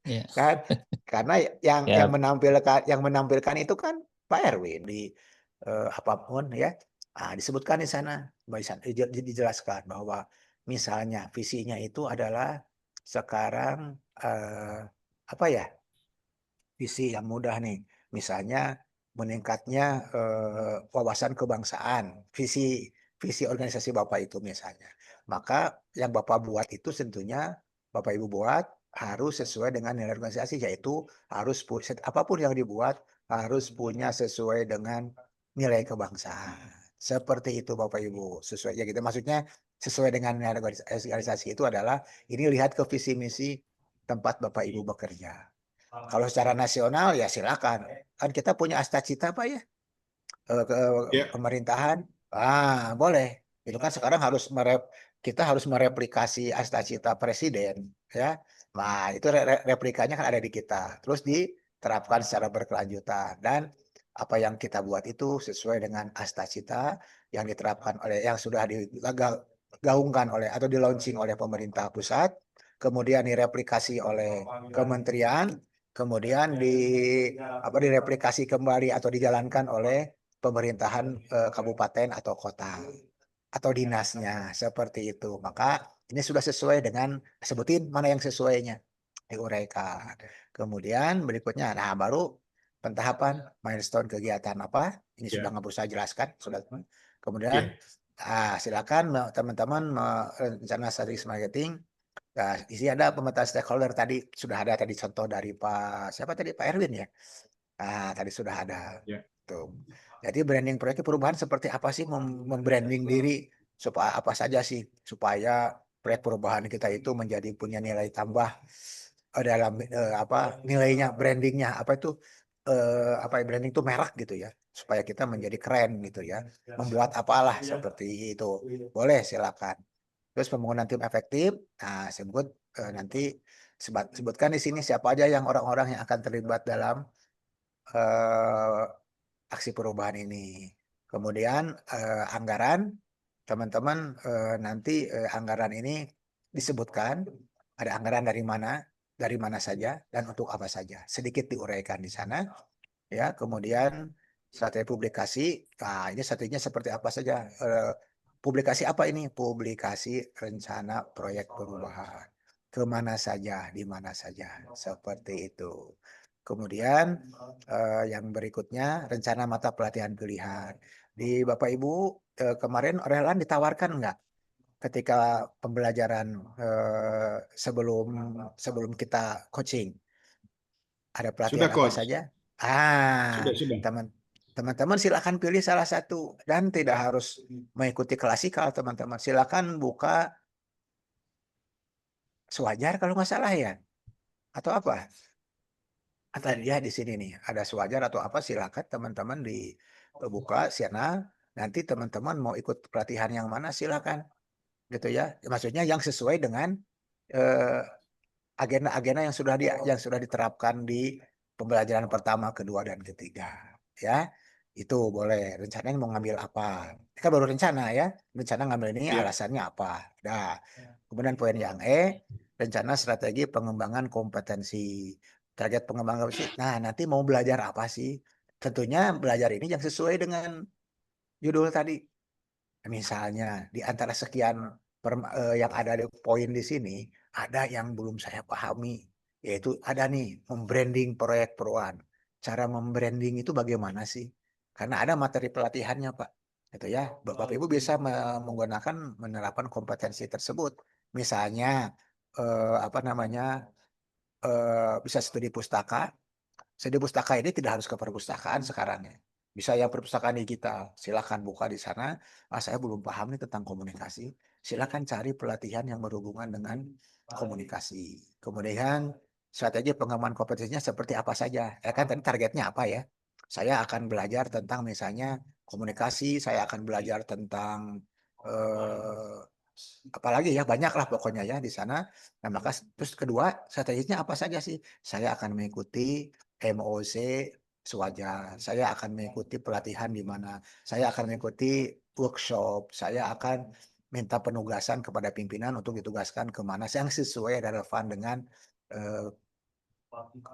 Ya. Kan? Karena yang Siap. menampilkan itu kan Pak Erwin di apapun ya. Disebutkan di sana, dijelaskan bahwa misalnya visinya itu adalah sekarang apa ya, visi yang mudah nih, misalnya meningkatnya wawasan kebangsaan, visi visi organisasi Bapak itu misalnya. Maka yang Bapak buat itu tentunya Bapak Ibu buat harus sesuai dengan nilai organisasi, yaitu harus apapun yang dibuat harus punya sesuai dengan nilai kebangsaan. Seperti itu Bapak Ibu, sesuai ya gitu. Maksudnya sesuai dengan nilai organisasi itu adalah ini lihat ke visi misi tempat Bapak Ibu bekerja. Kalau secara nasional ya silakan. Kan kita punya Astacita Pak ya, ke Ya. pemerintahan. Boleh. Itu kan sekarang kita harus mereplikasi Astacita Presiden ya. Nah, itu replikanya kan ada di kita. Terus diterapkan secara berkelanjutan dan apa yang kita buat itu sesuai dengan Astacita yang diterapkan yang sudah digaungkan oleh atau di launching oleh pemerintah pusat, kemudian direplikasi oleh kementerian, kemudian direplikasi kembali atau dijalankan oleh pemerintahan kabupaten atau kota atau dinasnya seperti itu. Maka ini sudah sesuai dengan sebutin mana yang sesuainya diuraikan. Kemudian berikutnya, nah baru pentahapan milestone kegiatan apa? Ini sudah nggak perlu saya jelaskan, sudah. Kemudian silakan teman-teman rencana strategi marketing. Nah, isi ada pemetaan stakeholder tadi sudah ada tadi contoh dari Pak siapa tadi Pak Erwin ya. Tadi sudah ada. Ya. Tuh. Jadi branding proyek perubahan seperti apa sih membranding diri supaya apa saja sih supaya proyek perubahan kita itu menjadi punya nilai tambah dalam apa nilainya brandingnya apa itu apa branding itu merek gitu ya supaya kita menjadi keren gitu ya membuat apalah seperti itu boleh silakan. Terus pembangunan tim efektif, sebut nanti sebutkan di sini siapa aja yang orang-orang yang akan terlibat dalam aksi perubahan ini. Kemudian anggaran, teman-teman nanti anggaran ini disebutkan ada anggaran dari mana saja dan untuk apa saja. Sedikit diuraikan di sana. Ya, kemudian strategi publikasi, ini strateginya seperti apa saja. publikasi apa ini? Publikasi rencana proyek perubahan. Kemana saja, di mana saja. Seperti itu. Kemudian yang berikutnya rencana mata pelatihan pilihan. Di Bapak Ibu kemarin Orehlan ditawarkan nggak ketika pembelajaran sebelum kita coaching? Ada Sudah, pelatihan apa Coach. saja? Sudah. Teman-teman silakan pilih salah satu dan tidak harus mengikuti klasikal teman-teman. Silakan buka Sewajar kalau nggak salah ya, atau apa? Atau ya di sini nih ada Sewajar atau apa silakan teman-teman dibuka sana. Nanti teman-teman mau ikut pelatihan yang mana silakan gitu ya. Maksudnya yang sesuai dengan eh, agenda-agenda yang sudah diterapkan di pembelajaran pertama, kedua, dan ketiga. Ya, itu boleh. Rencananya mau ngambil apa? Kan baru rencana ya. Rencana ngambil ini Ya. alasannya apa? Nah, kemudian poin yang rencana strategi pengembangan kompetensi. Target pengembangan kompetensi. Nah, nanti mau belajar apa sih? Tentunya belajar ini yang sesuai dengan judul tadi. Misalnya di antara sekian yang ada di poin di sini, ada yang belum saya pahami, yaitu ada nih membranding proyek peruan. Cara membranding itu bagaimana sih? Karena ada materi pelatihannya, Pak. Itu ya, Bapak Ibu bisa menggunakan menerapkan kompetensi tersebut. Misalnya apa namanya bisa studi pustaka. Studi pustaka ini tidak harus ke perpustakaan sekarang ya. Bisa yang perpustakaan digital, silakan buka di sana. Saya belum paham nih tentang komunikasi. Silakan cari pelatihan yang berhubungan dengan komunikasi. Kemudian strategi pengembangan kompetensinya seperti apa saja. Ya kan tadi targetnya apa ya? Saya akan belajar tentang misalnya komunikasi, saya akan belajar tentang eh, apalagi ya banyak lah pokoknya ya di sana. Nah, maka terus kedua strateginya apa saja sih? Saya akan mengikuti MOC Sewajar. Saya akan mengikuti pelatihan di mana. Saya akan mengikuti workshop. Saya akan minta penugasan kepada pimpinan untuk ditugaskan kemana yang sesuai dan relevan dengan eh,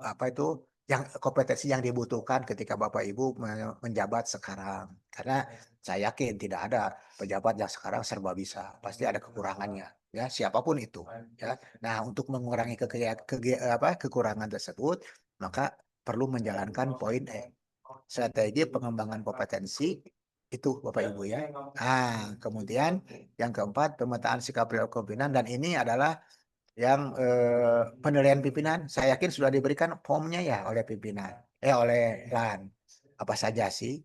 apa itu yang kompetensi yang dibutuhkan ketika Bapak Ibu menjabat sekarang. Karena saya yakin tidak ada pejabat yang sekarang serba bisa, pasti ada kekurangannya, ya siapapun itu. Ya, nah untuk mengurangi kekurangan tersebut, maka perlu menjalankan poin strategi pengembangan kompetensi itu Bapak Ibu ya. Nah, kemudian yang keempat pemetaan sikap perilaku pimpinan dan ini adalah yang penilaian pimpinan saya yakin sudah diberikan formnya ya oleh pimpinan oleh LAN apa saja sih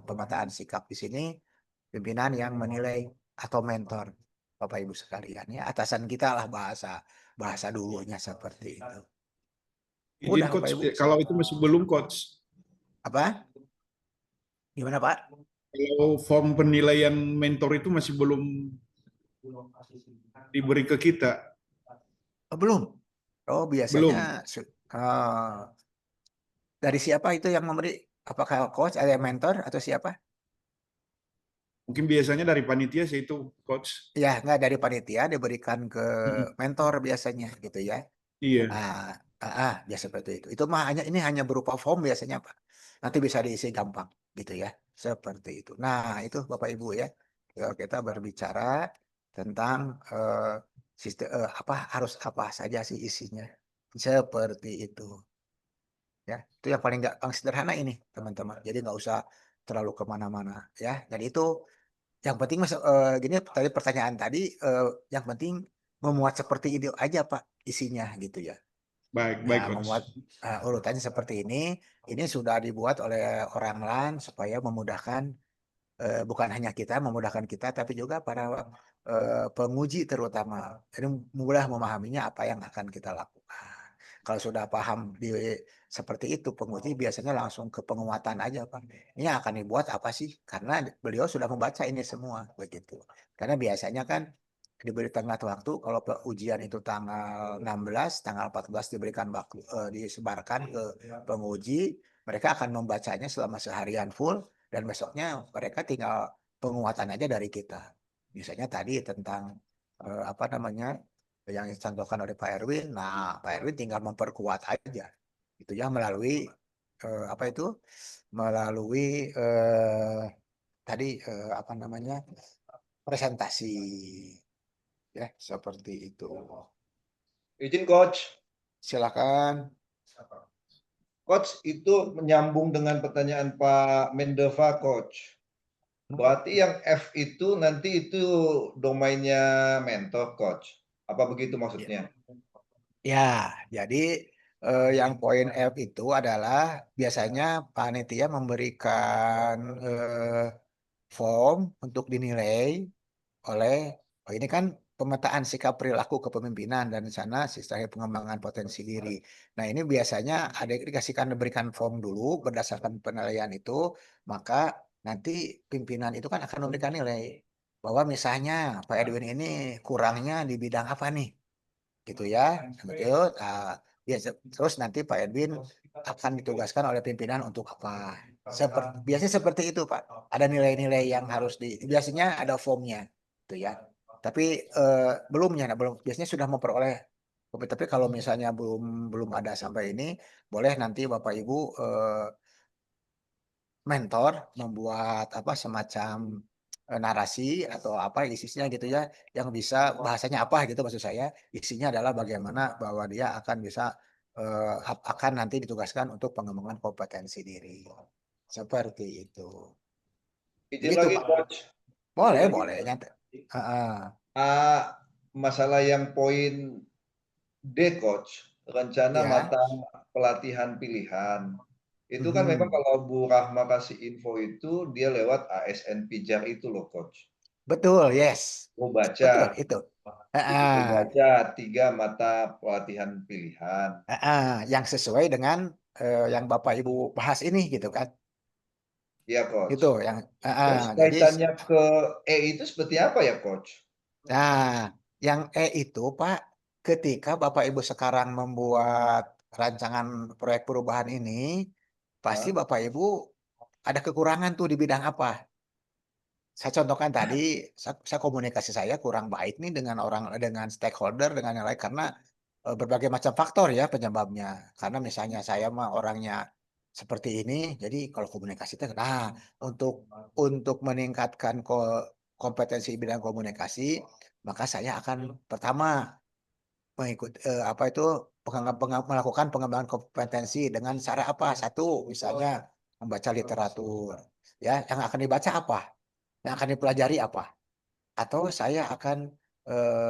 pemetaan sikap di sini pimpinan yang menilai atau mentor Bapak Ibu sekalian ya atasan kita lah bahasa dulunya seperti itu. Izin, Mudah Bapak Coach. Ibu. Kalau itu masih belum, Coach. Apa? Gimana Pak? Kalau form penilaian mentor itu masih belum diberi ke kita. Oh, belum. Oh Belum. biasanya dari siapa itu yang memberi? Apakah coach, ada mentor atau siapa? Mungkin biasanya dari panitia sih itu, Coach. Ya, nggak dari panitia diberikan ke Mm-mm. mentor biasanya gitu ya. Iya. Biasa seperti itu. Itu mah ini hanya berupa form biasanya, Pak. Nanti bisa diisi gampang gitu ya. Seperti itu. Nah, itu Bapak Ibu ya. Kalau kita berbicara tentang sistem harus apa saja sih isinya. Seperti itu. Ya, itu yang paling gampang sederhana ini, teman-teman. Jadi nggak usah terlalu kemana-mana ya. Jadi itu yang penting mas gini tadi pertanyaan tadi yang penting memuat seperti ini aja Pak isinya gitu ya. Baik, Nah, Coach. memuat urutannya seperti ini sudah dibuat oleh orang lain supaya memudahkan bukan hanya kita memudahkan kita tapi juga para penguji terutama. Jadi mudah memahaminya apa yang akan kita lakukan. Kalau sudah paham seperti itu penguji biasanya langsung ke penguatan aja Pak. Ini akan dibuat apa sih? Karena beliau sudah membaca ini semua begitu. Karena biasanya kan diberi tenggat waktu kalau ujian itu tanggal 16, tanggal 14 diberikan waktu disebarkan ke penguji, mereka akan membacanya selama seharian full dan besoknya mereka tinggal penguatan aja dari kita. Misalnya tadi tentang apa namanya yang dicontohkan oleh Pak Erwin. Nah, Pak Erwin tinggal memperkuat aja, gitu ya melalui apa itu, melalui tadi apa namanya presentasi. Ya, seperti itu. Izin Coach. Silakan. Coach, itu menyambung dengan pertanyaan Pak Mendeva, Coach. Berarti yang F itu nanti itu domainnya mentor, Coach. Apa begitu maksudnya? Ya, jadi yang poin F itu adalah biasanya panitia memberikan form untuk dinilai oleh, oh ini kan pemetaan sikap perilaku kepemimpinan dan di sana sistem pengembangan potensi diri. Nah ini biasanya ada diberikan form dulu berdasarkan penilaian itu, maka nanti pimpinan itu kan akan memberikan nilai bahwa misalnya Pak Edwin ini kurangnya di bidang apa nih, gitu ya. Betul. Terus nanti Pak Edwin akan ditugaskan oleh pimpinan untuk apa? Biasanya seperti itu, Pak. Ada nilai-nilai yang harus biasanya ada formnya, gitu ya. Tapi belum biasanya sudah memperoleh. Tapi kalau misalnya belum ada sampai ini, boleh nanti Bapak Ibu mentor membuat apa semacam narasi atau apa isinya gitu ya, yang bisa bahasanya apa gitu maksud saya, isinya adalah bagaimana bahwa dia akan bisa akan nanti ditugaskan untuk pengembangan kompetensi diri. Seperti itu. Izin Begitu lagi, Pak. Coach. Boleh, Izin lagi, boleh. Coach. Nyantai. Heeh. Masalah yang poin D, Coach. Rencana Ya. mata pelatihan pilihan. Itu kan memang Mhm. kalau Bu Rahma kasih info itu, dia lewat ASN Pijar itu loh, Coach. Betul, yes. Gue Betul, baca. itu. Itu gue Heeh. baca 3 mata pelatihan pilihan. Yang sesuai dengan yang Bapak Ibu bahas ini gitu kan. Iya, Gitu Coach. yang Terus jadi kaitannya ke E itu seperti apa ya, Coach? nah, yang itu Pak, ketika Bapak Ibu sekarang membuat rancangan proyek perubahan ini, pasti Hah? Bapak Ibu ada kekurangan tuh di bidang apa. Saya contohkan tadi, saya komunikasi saya kurang baik nih dengan stakeholder, dengan yang lain karena berbagai macam faktor ya penyebabnya. Karena misalnya saya mah orangnya seperti ini, jadi kalau komunikasi itu, nah untuk meningkatkan kompetensi bidang komunikasi, maka saya akan pertama apa itu melakukan pengembangan kompetensi dengan cara apa? Satu, misalnya membaca literatur, ya. Yang akan dibaca apa? Yang akan dipelajari apa? Atau saya akan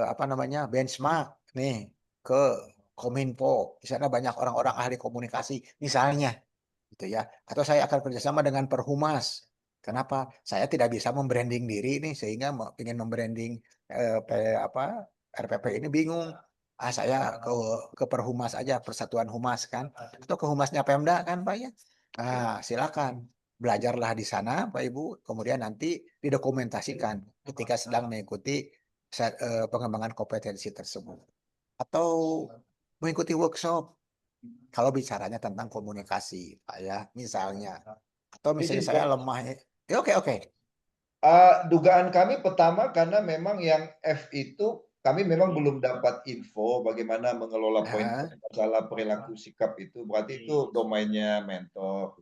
apa namanya benchmark nih ke Kominfo, di sana banyak orang-orang ahli komunikasi, misalnya, gitu ya. Atau saya akan kerjasama dengan Perhumas. Kenapa? Saya tidak bisa membranding diri nih, sehingga ingin membranding apa RPP ini bingung. Saya ke Perhumas aja, Persatuan Humas kan, atau ke Humasnya Pemda kan, Pak ya. Nah, silakan belajarlah di sana, Pak Ibu. Kemudian nanti didokumentasikan ketika sedang mengikuti pengembangan kompetensi tersebut. Atau mengikuti workshop kalau bicaranya tentang komunikasi, Pak ya, misalnya. Atau misalnya Izin, saya Coach. lemah, ya oke oke. Dugaan kami pertama karena memang yang F itu kami memang belum dapat info bagaimana mengelola poin Heeh. masalah perilaku sikap itu, berarti itu domainnya mentor.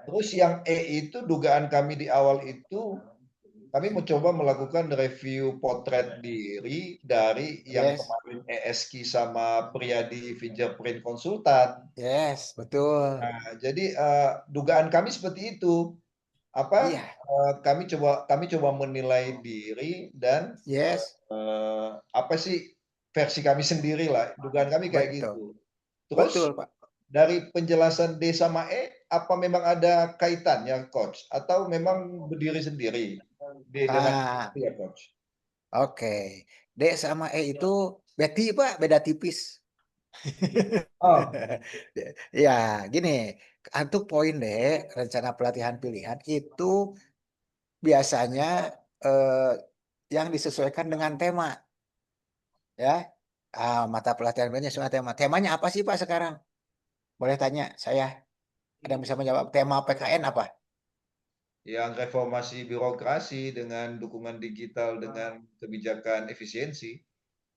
Terus yang E itu dugaan kami di awal itu kami mencoba melakukan review potret diri dari yang Yes, kemarin ESK sama Priyadi Fingerprint Konsultan. yes, betul. Nah, jadi dugaan kami seperti itu. Iya, Kami coba menilai diri dan yes, apa sih versi kami sendiri lah. Dugaan kami kayak betul. gitu. Terus Betul, Pak. dari penjelasan D sama E, apa memang ada kaitannya, Coach? Atau memang berdiri sendiri? D dengan Ah, E ya, Coach? oke. D sama E itu Pak, beda tipis. Oh, Ya, gini, untuk poin D, rencana pelatihan pilihan itu biasanya eh, yang disesuaikan dengan tema, ya. Mata pelatihan pilihan sesuai tema. Temanya apa sih Pak sekarang? Boleh tanya saya. Ada yang bisa menjawab tema PKN apa? yang reformasi birokrasi dengan dukungan digital dengan kebijakan efisiensi.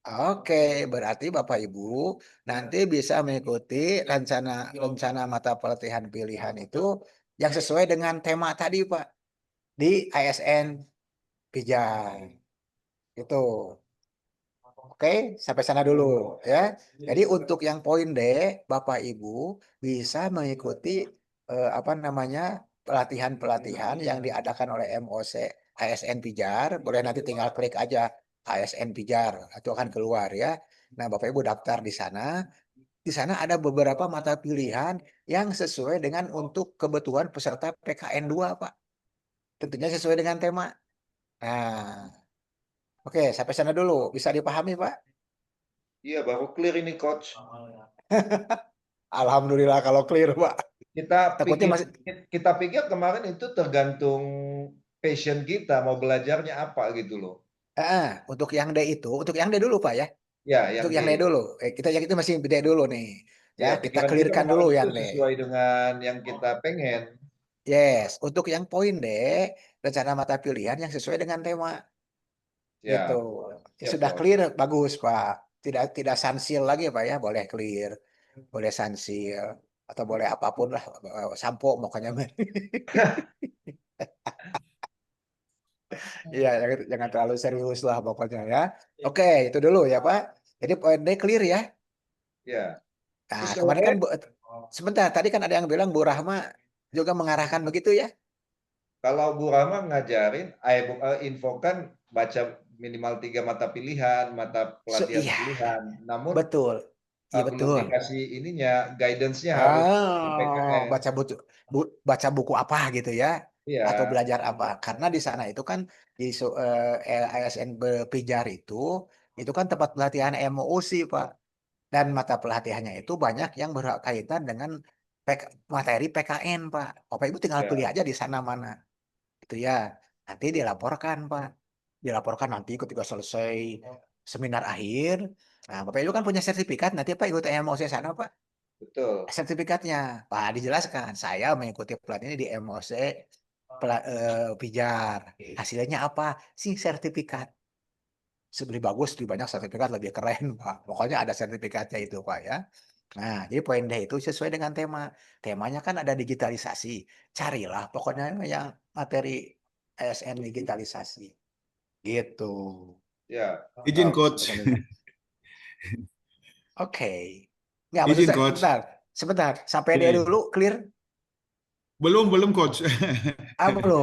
Oke, berarti Bapak Ibu nanti bisa mengikuti rencana rencana mata pelatihan pilihan itu yang sesuai dengan tema tadi Pak di ASN Pijar. Itu. Oke, sampai sana dulu ya. Jadi untuk yang poin D, Bapak Ibu bisa mengikuti apa namanya pelatihan-pelatihan yang diadakan oleh MOC ASN Pijar. Boleh nanti tinggal klik aja ASN Pijar, itu akan keluar ya. Nah, Bapak Ibu daftar di sana. Di sana ada beberapa mata pilihan yang sesuai dengan untuk kebutuhan peserta PKN 2, Pak. Tentunya sesuai dengan tema. Nah, oke, sampai sana dulu. Bisa dipahami, Pak? Iya, baru clear ini coach. Alhamdulillah kalau clear, Pak. Takutnya masih Kita pikir kemarin itu tergantung passion kita mau belajarnya apa gitu loh. untuk yang D itu, untuk yang D dulu, Pak ya. Ya, yang Untuk yang D D. dulu. Kita yang itu masih D dulu nih. Ya, Ya, kita pikiran kita clearkan kemarin dulu itu yang D. sesuai dengan yang kita pengen. Yes, untuk yang poin D, rencana mata pilihan yang sesuai dengan tema. Ya, Gitu. Ya, siap, sudah Coach. clear, bagus, Pak. Tidak sansil lagi, Pak ya. Boleh clear, boleh sansil, atau boleh apapun lah. Sampo makanya. Iya, jangan terlalu serius lah pokoknya ya. Oke, itu dulu ya, Pak. Jadi poin D clear ya. Ya. Nah, Terus kalau kemarin kan sebentar, tadi kan ada yang bilang Bu Rahma juga mengarahkan begitu ya. kalau Bu Rama ngajarin, infokan baca minimal 3 mata pilihan, mata pelatihan Iya, pilihan. Namun betul. Iya belum betul. dikasih ininya, guidance-nya harus PKN. Baca buku apa gitu ya, Iya, atau belajar apa? Karena di sana itu kan di ASN Pijar itu kan tempat pelatihan MOC, Pak. Dan mata pelatihannya itu banyak yang berkaitan dengan materi PKN, Pak. Bapak Ibu tinggal pilih ya, aja di sana mana. Itu ya. Nanti dilaporkan, Pak. Dilaporkan nanti ketika selesai seminar akhir. Nah, Bapak Ibu kan punya sertifikat, nanti Pak ikut MOC sana, Pak. betul. Sertifikatnya, Pak, dijelaskan. Saya mengikuti pelatihan ini di MOC Pijar. Hasilnya apa? Sih sertifikat. Lebih bagus, lebih banyak sertifikat, lebih keren, Pak. Pokoknya ada sertifikatnya itu, Pak ya. Nah, jadi poin D itu sesuai dengan tema. Temanya kan ada digitalisasi. Carilah pokoknya yang materi ASN digitalisasi. Gitu. Ya, Izin mantap. coach. Oke. Nggak, maksud Izin saya, coach. sebentar. Sampai D Iya, iya. dulu, clear? Belum coach. Belum.